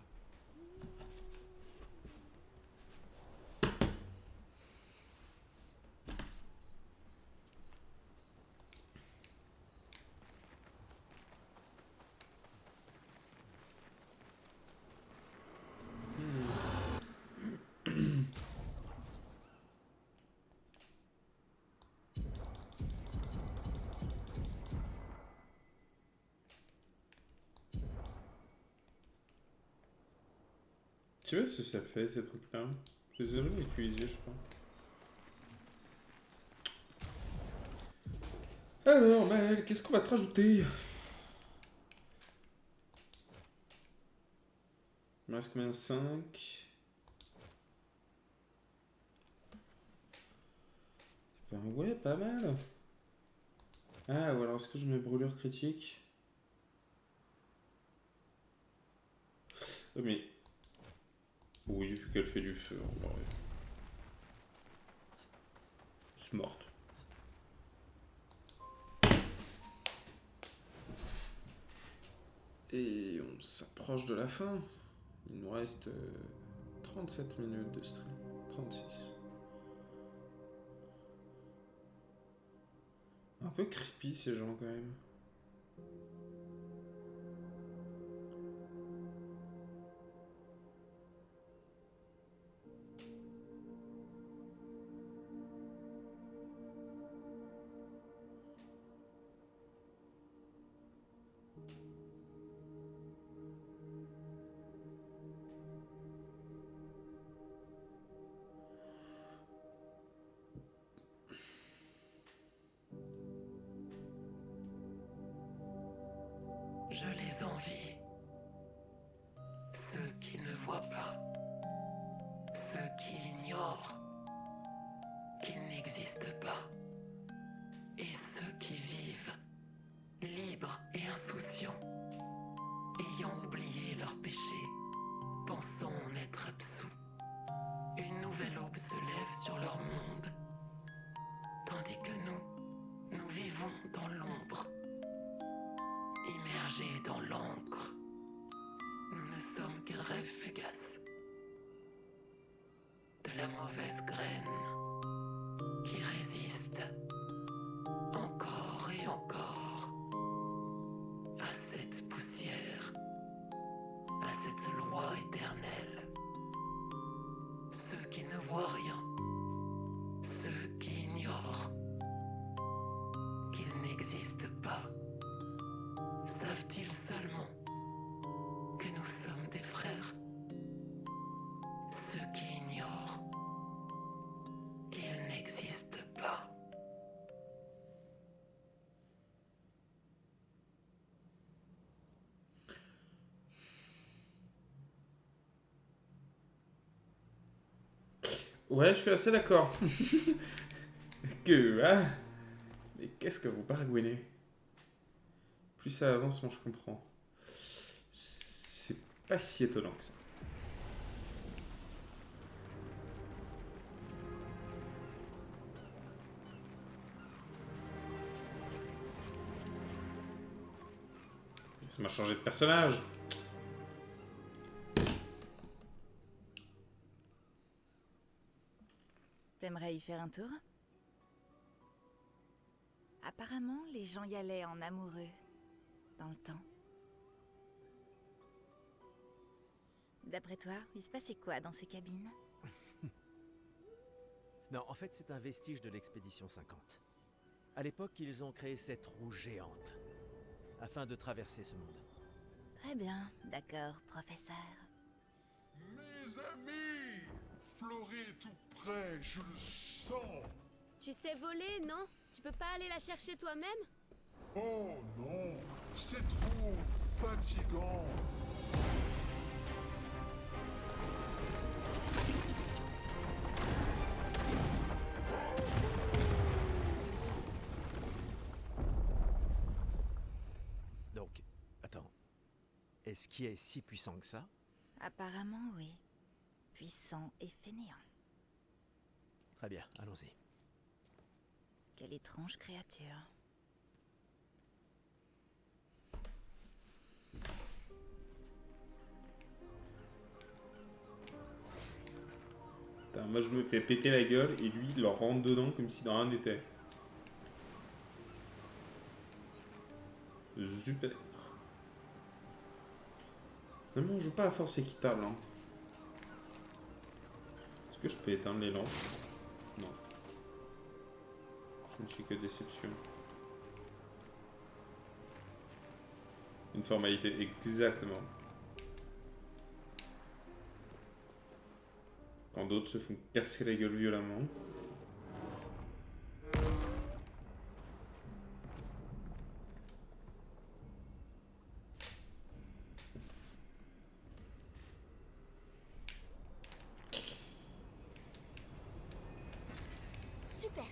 Tu vois ce que ça fait, ces trucs-là? Je les ai jamais utilisés, je crois. Alors, Maël, qu'est-ce qu'on va te rajouter? Il me reste combien? 5. Ben ouais, pas mal. Ah, ou alors est-ce que je mets brûlure critique? Oh, mais... Oui, vu qu'elle fait du feu, en vrai. C'est morte. Et on s'approche de la fin. Il nous reste 37 minutes de stream. 36. Un peu creepy ces gens quand même. Je les envie. Ceux qui ne voient pas. Ceux qui ignorent qu'ils n'existent pas. Et ceux qui vivent, libres et insouciants, ayant oublié leurs péchés, pensant en être absous. Une nouvelle aube se lève sur leur monde, tandis que nous vivons dans l'ombre, immergés dans l'encre. Nous ne sommes qu'un rêve fugace, de la mauvaise graine qui résiste encore et encore à cette poussière, à cette loi éternelle. Ceux qui ne voient rien, ceux qui ignorent qu'ils n'existent pas, savent-ils seulement que nous sommes des frères? Ceux Ouais, je suis assez d'accord. Que... Ah, mais qu'est-ce que vous baragouinez? Plus ça avance, moins je comprends. C'est pas si étonnant que ça. Ça m'a changé de personnage. T'aimerais y faire un tour? Apparemment, les gens y allaient en amoureux, dans le temps. D'après toi, il se passait quoi dans ces cabines? Non, en fait, c'est un vestige de l'expédition 50. À l'époque, ils ont créé cette roue géante, afin de traverser ce monde. Très bien, d'accord, professeur. Mes amis, Florie est tout près, je le sens. Tu sais voler, non? Tu peux pas aller la chercher toi-même? Oh non, c'est trop fatigant. Donc, attends. Est-ce qu'il est si puissant que ça? Apparemment, oui. Puissant et fainéant. Très bien, allons-y. Quelle étrange créature. Putain, moi je me fais péter la gueule et lui il leur rentre dedans comme si dans rien n'était. Super. Ne on joue pas à force équitable. Hein. Est-ce que je peux éteindre les lampes? Non. Je ne suis que déception. Une formalité, exactement. Quand d'autres se font casser la gueule violemment. Super.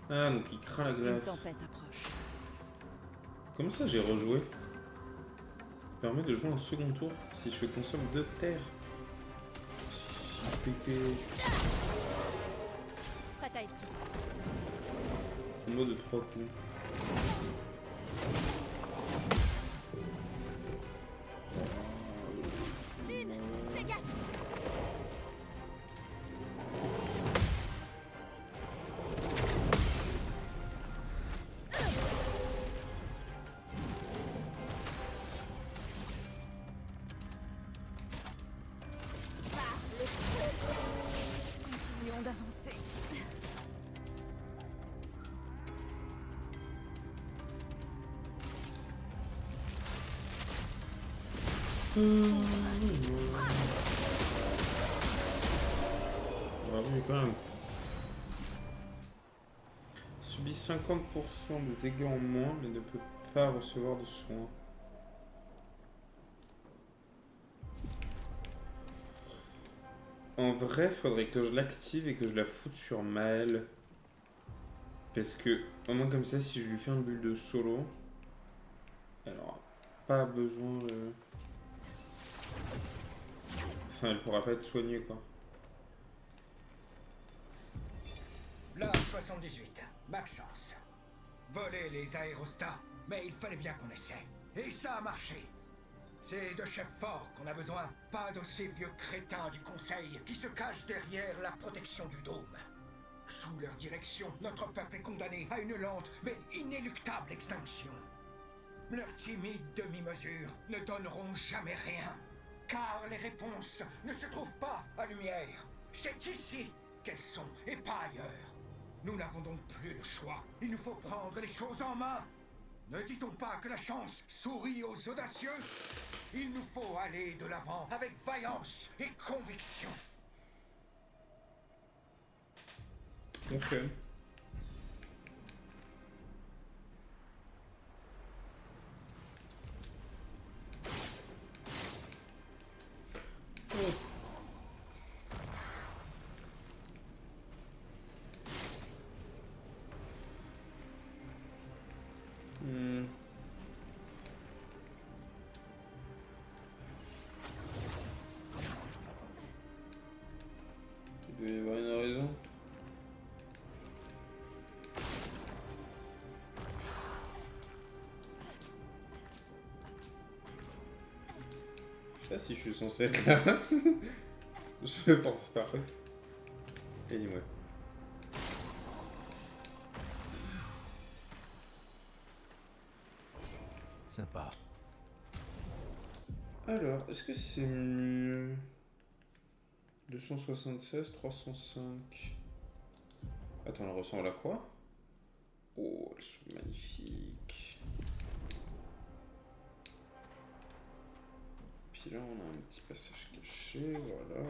Ah, donc il craint la Une glace. tempête approche. Comment ça j'ai rejoué? Permet de jouer un second tour si je consomme 2 terres. Si pété. Prête à esquiver. Combo de 3 coups. Lune, fais gaffe. Continuons d'avancer. Ah oui, quand même. Subit 50% de dégâts en moins, mais ne peut pas recevoir de soins. En vrai, faudrait que je l'active et que je la foute sur Maël. Parce que, au moins comme ça, si je lui fais une bulle de solo, elle aura pas besoin de... Enfin, elle pourra pas être soignée, quoi. Là, 78, Maxence. Voler les aérostats, mais il fallait bien qu'on essaie. Et ça a marché. C'est de chefs forts qu'on a besoin, pas de ces vieux crétins du Conseil qui se cachent derrière la protection du dôme. Sous leur direction, notre peuple est condamné à une lente mais inéluctable extinction. Leurs timides demi-mesures ne donneront jamais rien, car les réponses ne se trouvent pas à Lumière. C'est ici qu'elles sont, et pas ailleurs. Nous n'avons donc plus le choix. Il nous faut prendre les choses en main. Ne dit-on pas que la chance sourit aux audacieux? Il nous faut aller de l'avant avec vaillance et conviction. Ok. Il doit y avoir une raison. Je sais pas si je suis censé être là. Je pense pas. Anyway. Sympa. Alors, est-ce que c'est mieux 276, 305. Attends, elle ressemble à quoi? Oh, elles sont magnifiques. Puis là, on a un petit passage caché, voilà.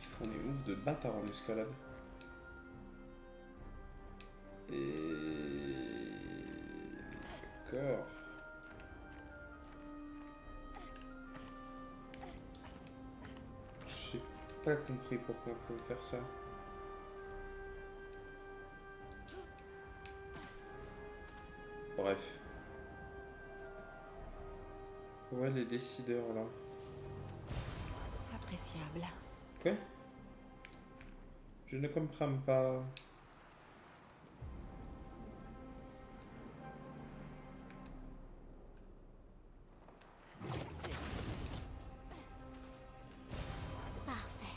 Ils font des moves de bâtard en escalade. Et... D'accord. J'ai pas compris pourquoi on peut faire ça. Bref. Ouais, les décideurs là. Appréciable. Quoi? Je ne comprends pas. Parfait.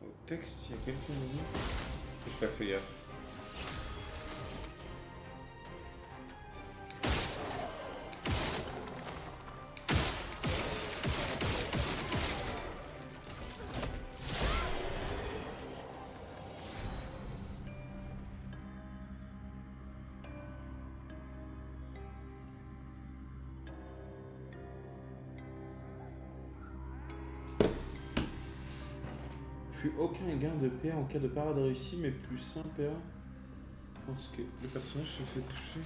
Au texte, il y a quelques minutes. J'ai pas fait gaffe. plus aucun gain de PA en cas de parade réussie, mais plus 1 PA lorsque le personnage se fait toucher.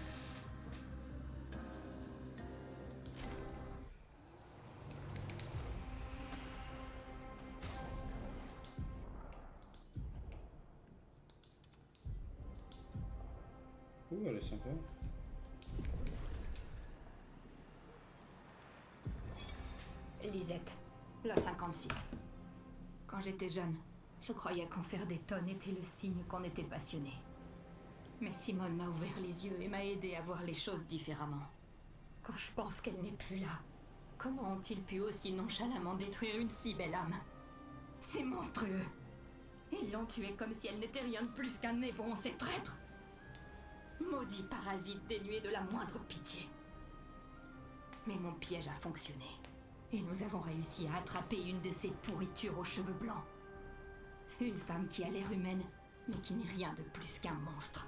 Oh, elle est sympa. Lisette, la 56. Quand j'étais jeune, je croyais qu'en faire des tonnes était le signe qu'on était passionné. Mais Simone m'a ouvert les yeux et m'a aidé à voir les choses différemment. Quand je pense qu'elle n'est plus là, comment ont-ils pu aussi nonchalamment détruire une si belle âme? C'est monstrueux. Ils l'ont tuée comme si elle n'était rien de plus qu'un névron, ces traîtres. Maudit parasite dénué de la moindre pitié. Mais mon piège a fonctionné. Et nous avons réussi à attraper une de ces pourritures aux cheveux blancs. Une femme qui a l'air humaine, mais qui n'est rien de plus qu'un monstre.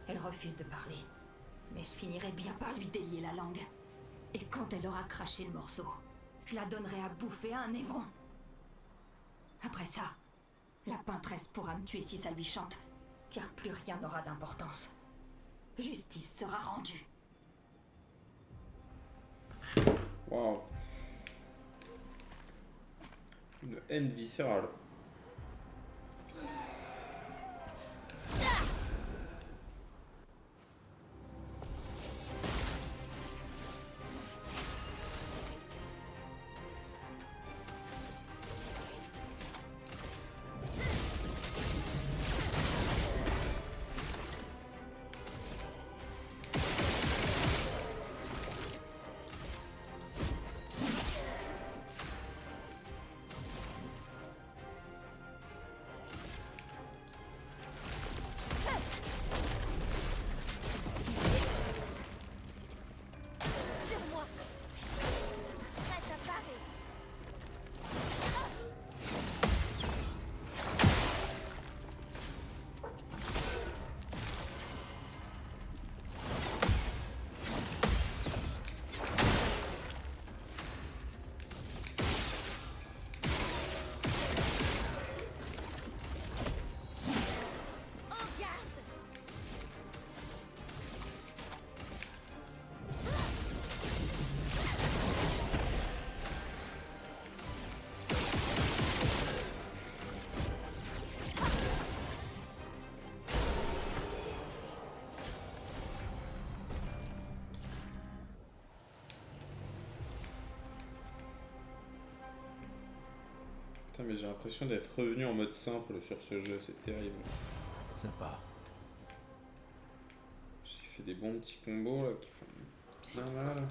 Elle refuse de parler, mais je finirai bien par lui délier la langue. Et quand elle aura craché le morceau, je la donnerai à bouffer à un névron. Après ça, la peintresse pourra me tuer si ça lui chante, car plus rien n'aura d'importance. Justice sera rendue. Waouh. Une haine viscérale. Putain, mais j'ai l'impression d'être revenu en mode simple sur ce jeu, c'est terrible. Sympa. J'ai fait des bons petits combos là qui font bien mal.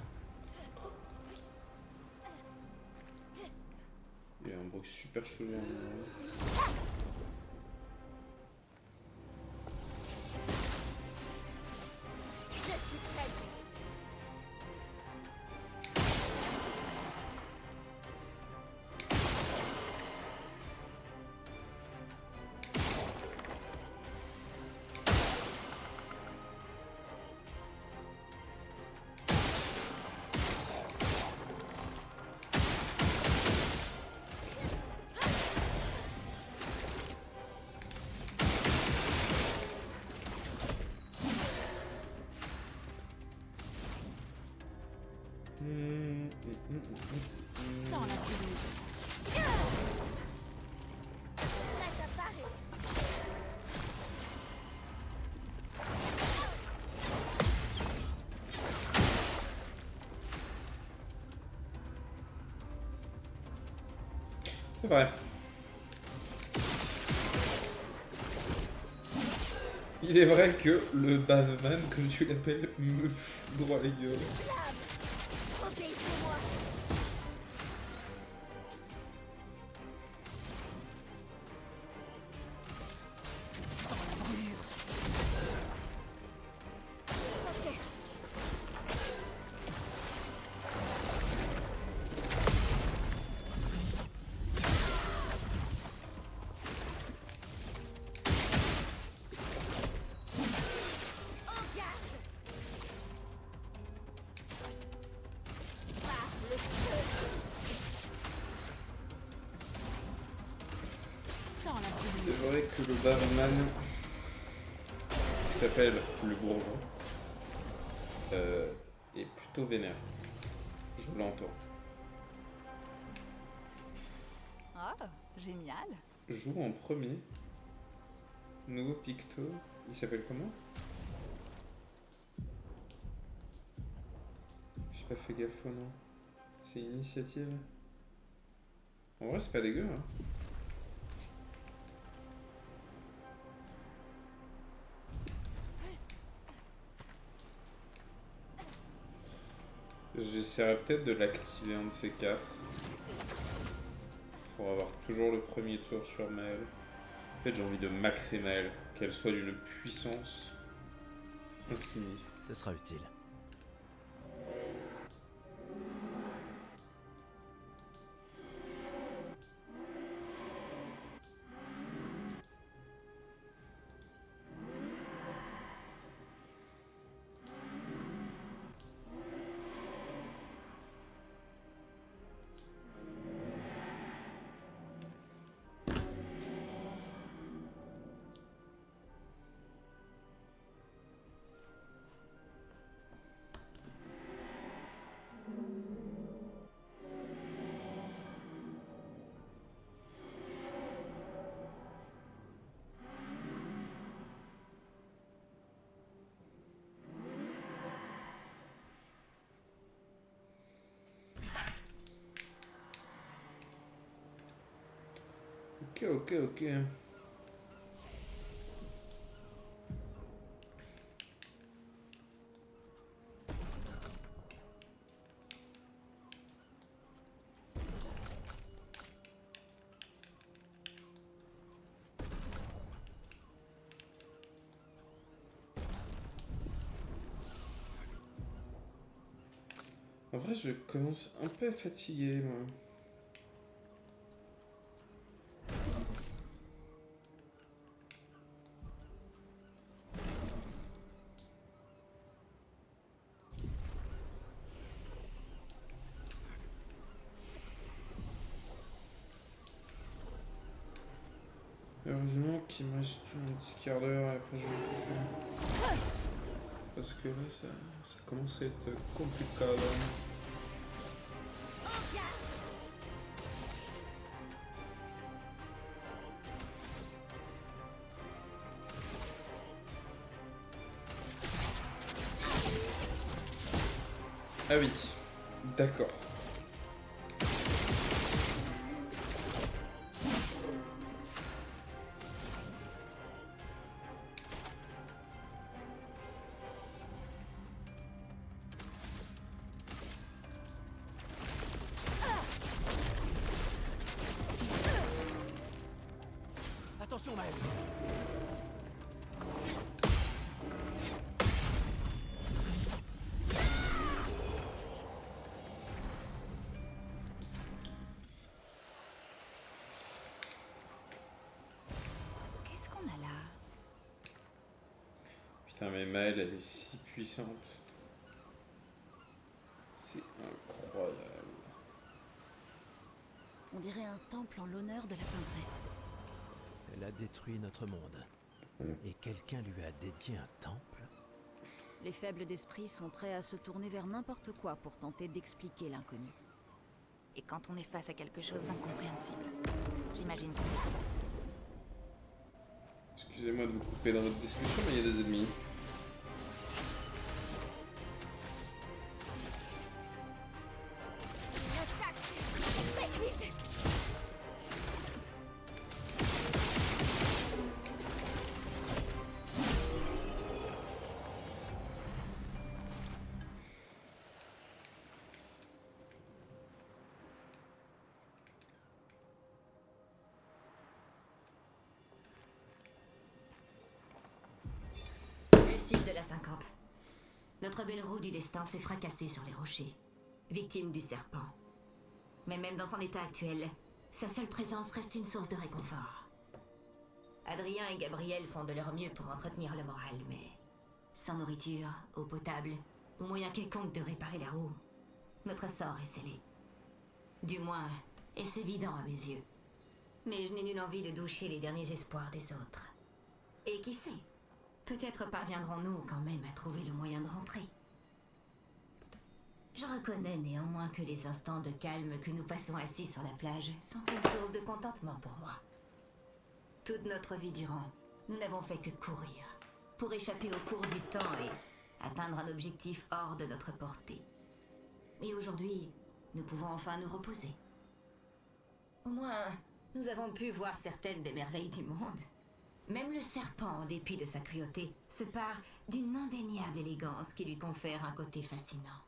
Il y a un bruit super chelou. Je suis prête. Sans la pelouse. Prête à parer. C'est vrai. Il est vrai que le Baveman, comme tu l'appelles, me fout droit les gueules. Obéissez-moi. Sans la brûlure. Ok. En garde. C'est vrai que le barman qui s'appelle le bourgeois est plutôt vénère. Je l'entends. Oh, génial. Joue en premier. Nouveau picto. Il s'appelle comment? J'ai pas fait gaffe au nom. C'est initiative. En vrai, c'est pas dégueu, hein. J'essaierai peut-être de l'activer un de ces quatre. Pour avoir toujours le premier tour sur Maëlle. En fait, j'ai envie de maxer Maëlle. Qu'elle soit d'une puissance infinie. Ce sera utile. Ok. En vrai, je commence un peu à fatiguer, moi. Heureusement qu'il me reste un petit quart d'heure et après je vais me coucher. Parce que là, ça commence à être compliqué. Ah oui, d'accord. Attention, Maëlle. Qu'est-ce qu'on a là? Putain, mais Maëlle, elle est si puissante. C'est incroyable. On dirait un temple en l'honneur de la peintresse. Elle a détruit notre monde. Et quelqu'un lui a dédié un temple? Les faibles d'esprit sont prêts à se tourner vers n'importe quoi pour tenter d'expliquer l'inconnu. Et quand on est face à quelque chose d'incompréhensible, j'imagine que... Excusez-moi de vous couper dans votre discussion, mais il y a des ennemis. Le sud de la 50. Notre belle roue du destin s'est fracassée sur les rochers, victime du serpent. Mais même dans son état actuel, sa seule présence reste une source de réconfort. Adrien et Gabriel font de leur mieux pour entretenir le moral, mais sans nourriture, eau potable ou moyen quelconque de réparer la roue, notre sort est scellé. Du moins, est-ce évident à mes yeux. Mais je n'ai nulle envie de doucher les derniers espoirs des autres. Et qui sait, peut-être parviendrons-nous quand même à trouver le moyen de rentrer. Je reconnais néanmoins que les instants de calme que nous passons assis sur la plage sont une source de contentement pour moi. Toute notre vie durant, nous n'avons fait que courir, pour échapper au cours du temps et atteindre un objectif hors de notre portée. Et aujourd'hui, nous pouvons enfin nous reposer. Au moins, nous avons pu voir certaines des merveilles du monde. Même le serpent, en dépit de sa cruauté, se pare d'une indéniable élégance qui lui confère un côté fascinant.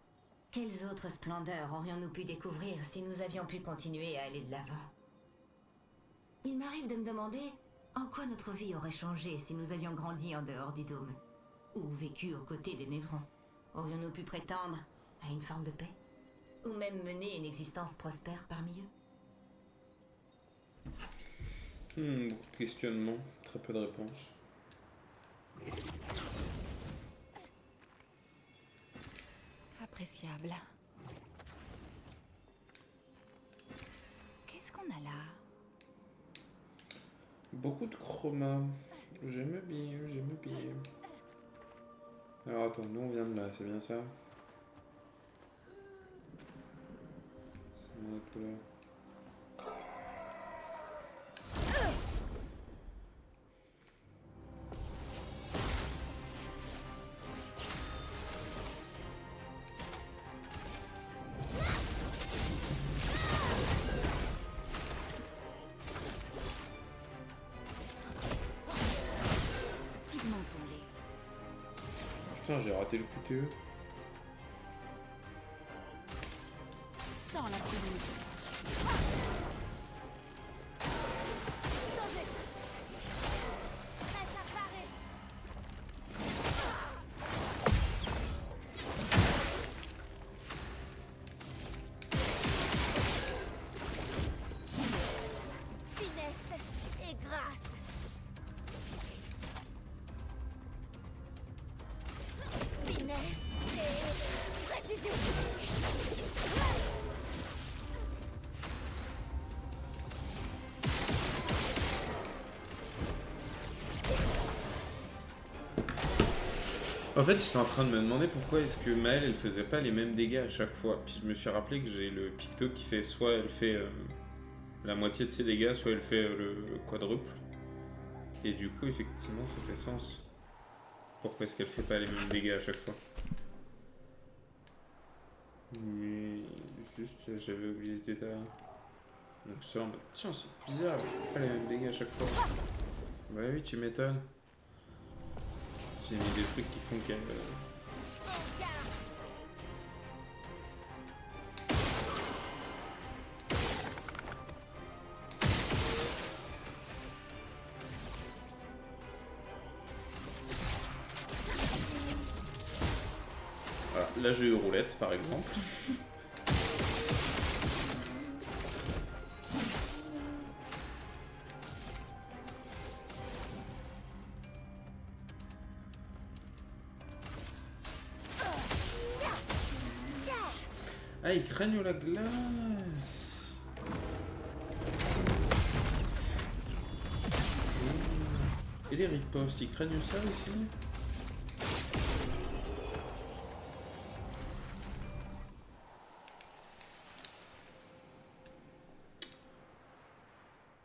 Quelles autres splendeurs aurions-nous pu découvrir si nous avions pu continuer à aller de l'avant? Il m'arrive de me demander en quoi notre vie aurait changé si nous avions grandi en dehors du dôme, ou vécu aux côtés des Névrons. Aurions-nous pu prétendre à une forme de paix, ou même mener une existence prospère parmi eux? Beaucoup de questionnements, très peu de réponses. Appréciable. Qu'est-ce qu'on a là? Beaucoup de chroma. J'aime bien, j'aime bien. Alors attends, nous on vient de là, c'est bien ça? C'est bien la couleur. Putain, j'ai raté le QTE. Sans la pelouse. Finesse et grâce. Finesse et précision. En fait, j'étais en train de me demander pourquoi est-ce que Maëlle, elle faisait pas les mêmes dégâts à chaque fois. Puis je me suis rappelé que j'ai le picto qui fait soit elle fait la moitié de ses dégâts, soit elle fait le quadruple. Et du coup, effectivement, ça fait sens. Pourquoi est-ce qu'elle fait pas les mêmes dégâts à chaque fois? Oui, juste, j'avais oublié ce détail. Donc je suis en mode, tiens, c'est bizarre, elle fait pas les mêmes dégâts à chaque fois. Bah oui, tu m'étonnes. J'ai mis des trucs qui font qu'elle... Voilà, là j'ai eu roulette par exemple. Ah, il craignent la glace. Et les ripostes, ils craignent ça aussi?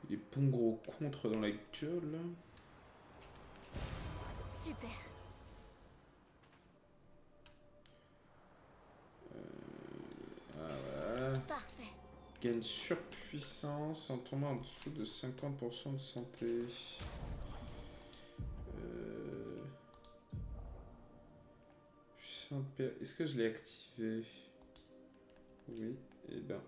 Les bons gros contre dans la gueule là. Super. Parfait. Gagne surpuissance en tombant en dessous de 50% de santé. Est-ce que je l'ai activé? Oui, et ben.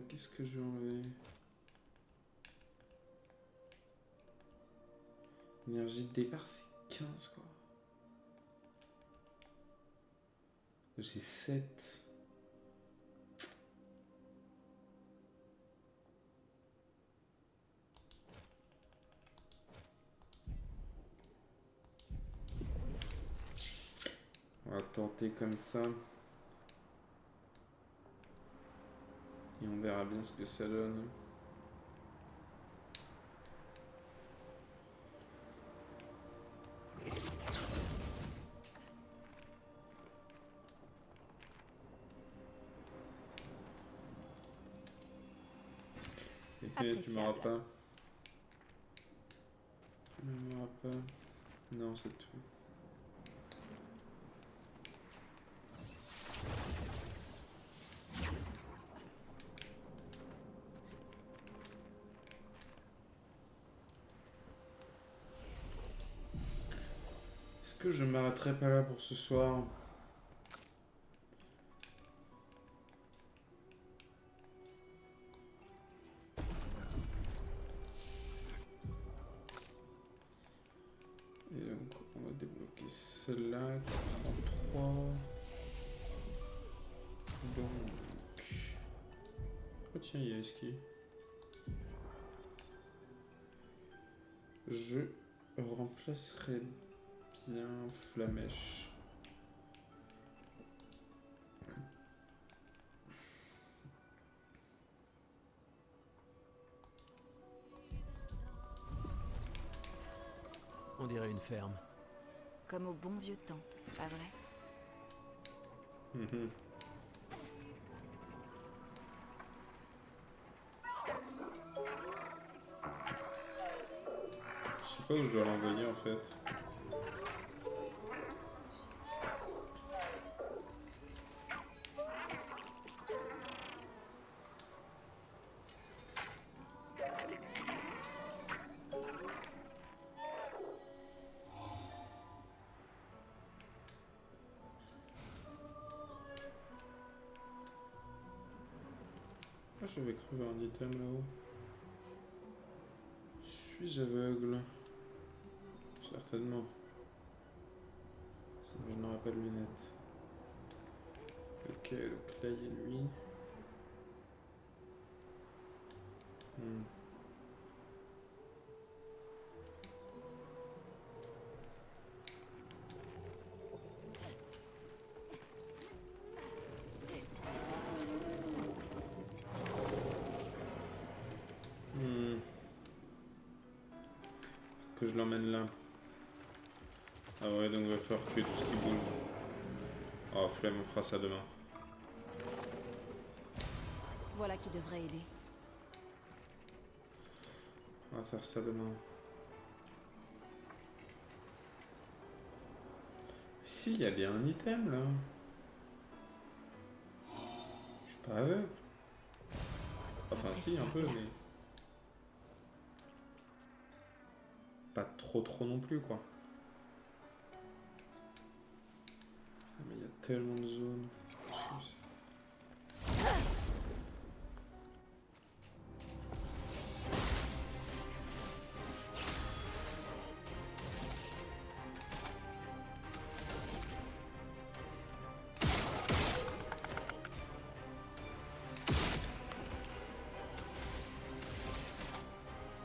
Qu'est-ce que je vais enlever? Énergie de départ, c'est 15 quoi. J'ai 7. tenter comme ça. Et on verra bien ce que ça donne. Et tu m'auras pas. Tu m'auras pas. Non, c'est tout. Est-ce que je m'arrêterai pas là pour ce soir? Et donc on va débloquer celle-là, 33. Donc... Oh tiens, il y a Eski. Je remplacerai bien Flamèche. On dirait une ferme. Comme au bon vieux temps, pas vrai? Mhm. Je sais pas où je dois l'envoyer en fait. Ah, j'avais cru voir un item là-haut. Suis-je aveugle? Certainement. Sinon, je n'aurai pas de lunettes. Ok, donc là il y a lui. Que je l'emmène là. Ah ouais, donc il va falloir tuer tout ce qui bouge. Oh flemme, on fera ça demain. Voilà qui devrait aider. On va faire ça demain. Si, il y a bien un item là. Je suis pas aveugle. Enfin si, un peu, mais... Pas trop non plus quoi. Mais il y a tellement de zones.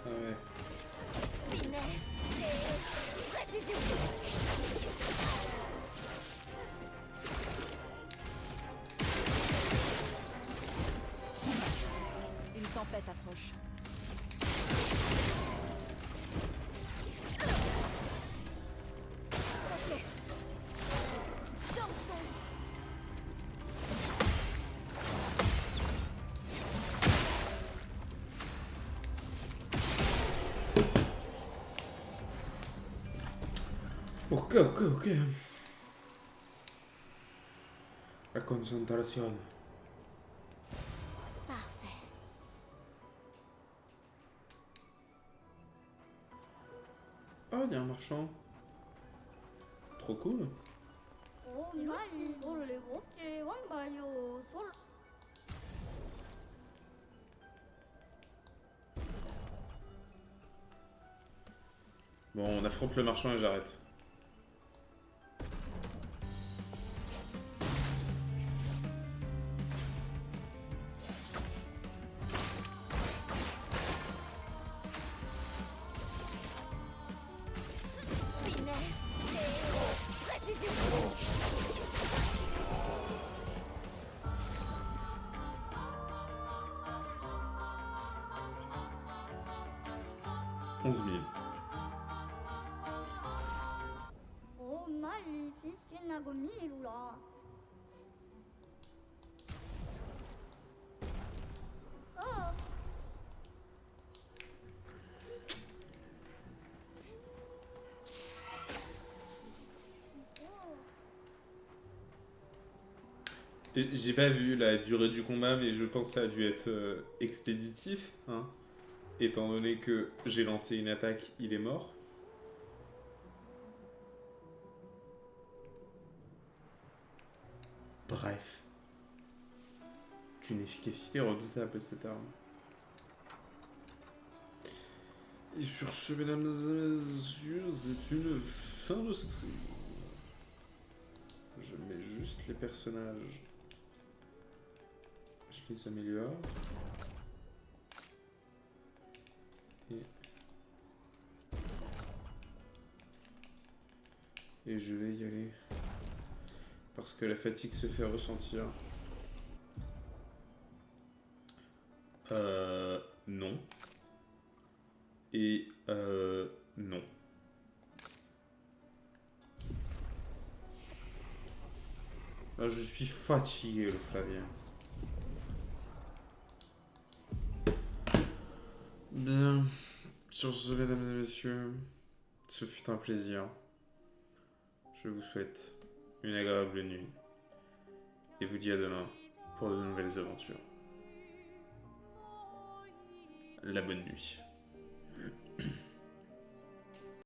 Ah ouais. Une tempête approche. Ok. La concentration. Parfait. Oh, il y a un marchand. Trop cool. Bon, on affronte le marchand et j'arrête. 11 000. Oh, magnificent Milula. Oh. J'ai pas vu la durée du combat, mais je pense que ça a dû être expéditif, hein, étant donné que j'ai lancé une attaque, il est mort. Bref. D'une efficacité redoutable cette arme. Et sur ce, mesdames et messieurs, c'est une fin de stream. Je mets juste les personnages. Je les améliore. Et je vais y aller. Parce que la fatigue se fait ressentir. Non. Et non. Là, je suis fatigué, le Flavien. Bien. Sur ce, mesdames et messieurs, ce fut un plaisir. Je vous souhaite une agréable nuit. Et vous dis à demain pour de nouvelles aventures. La bonne nuit.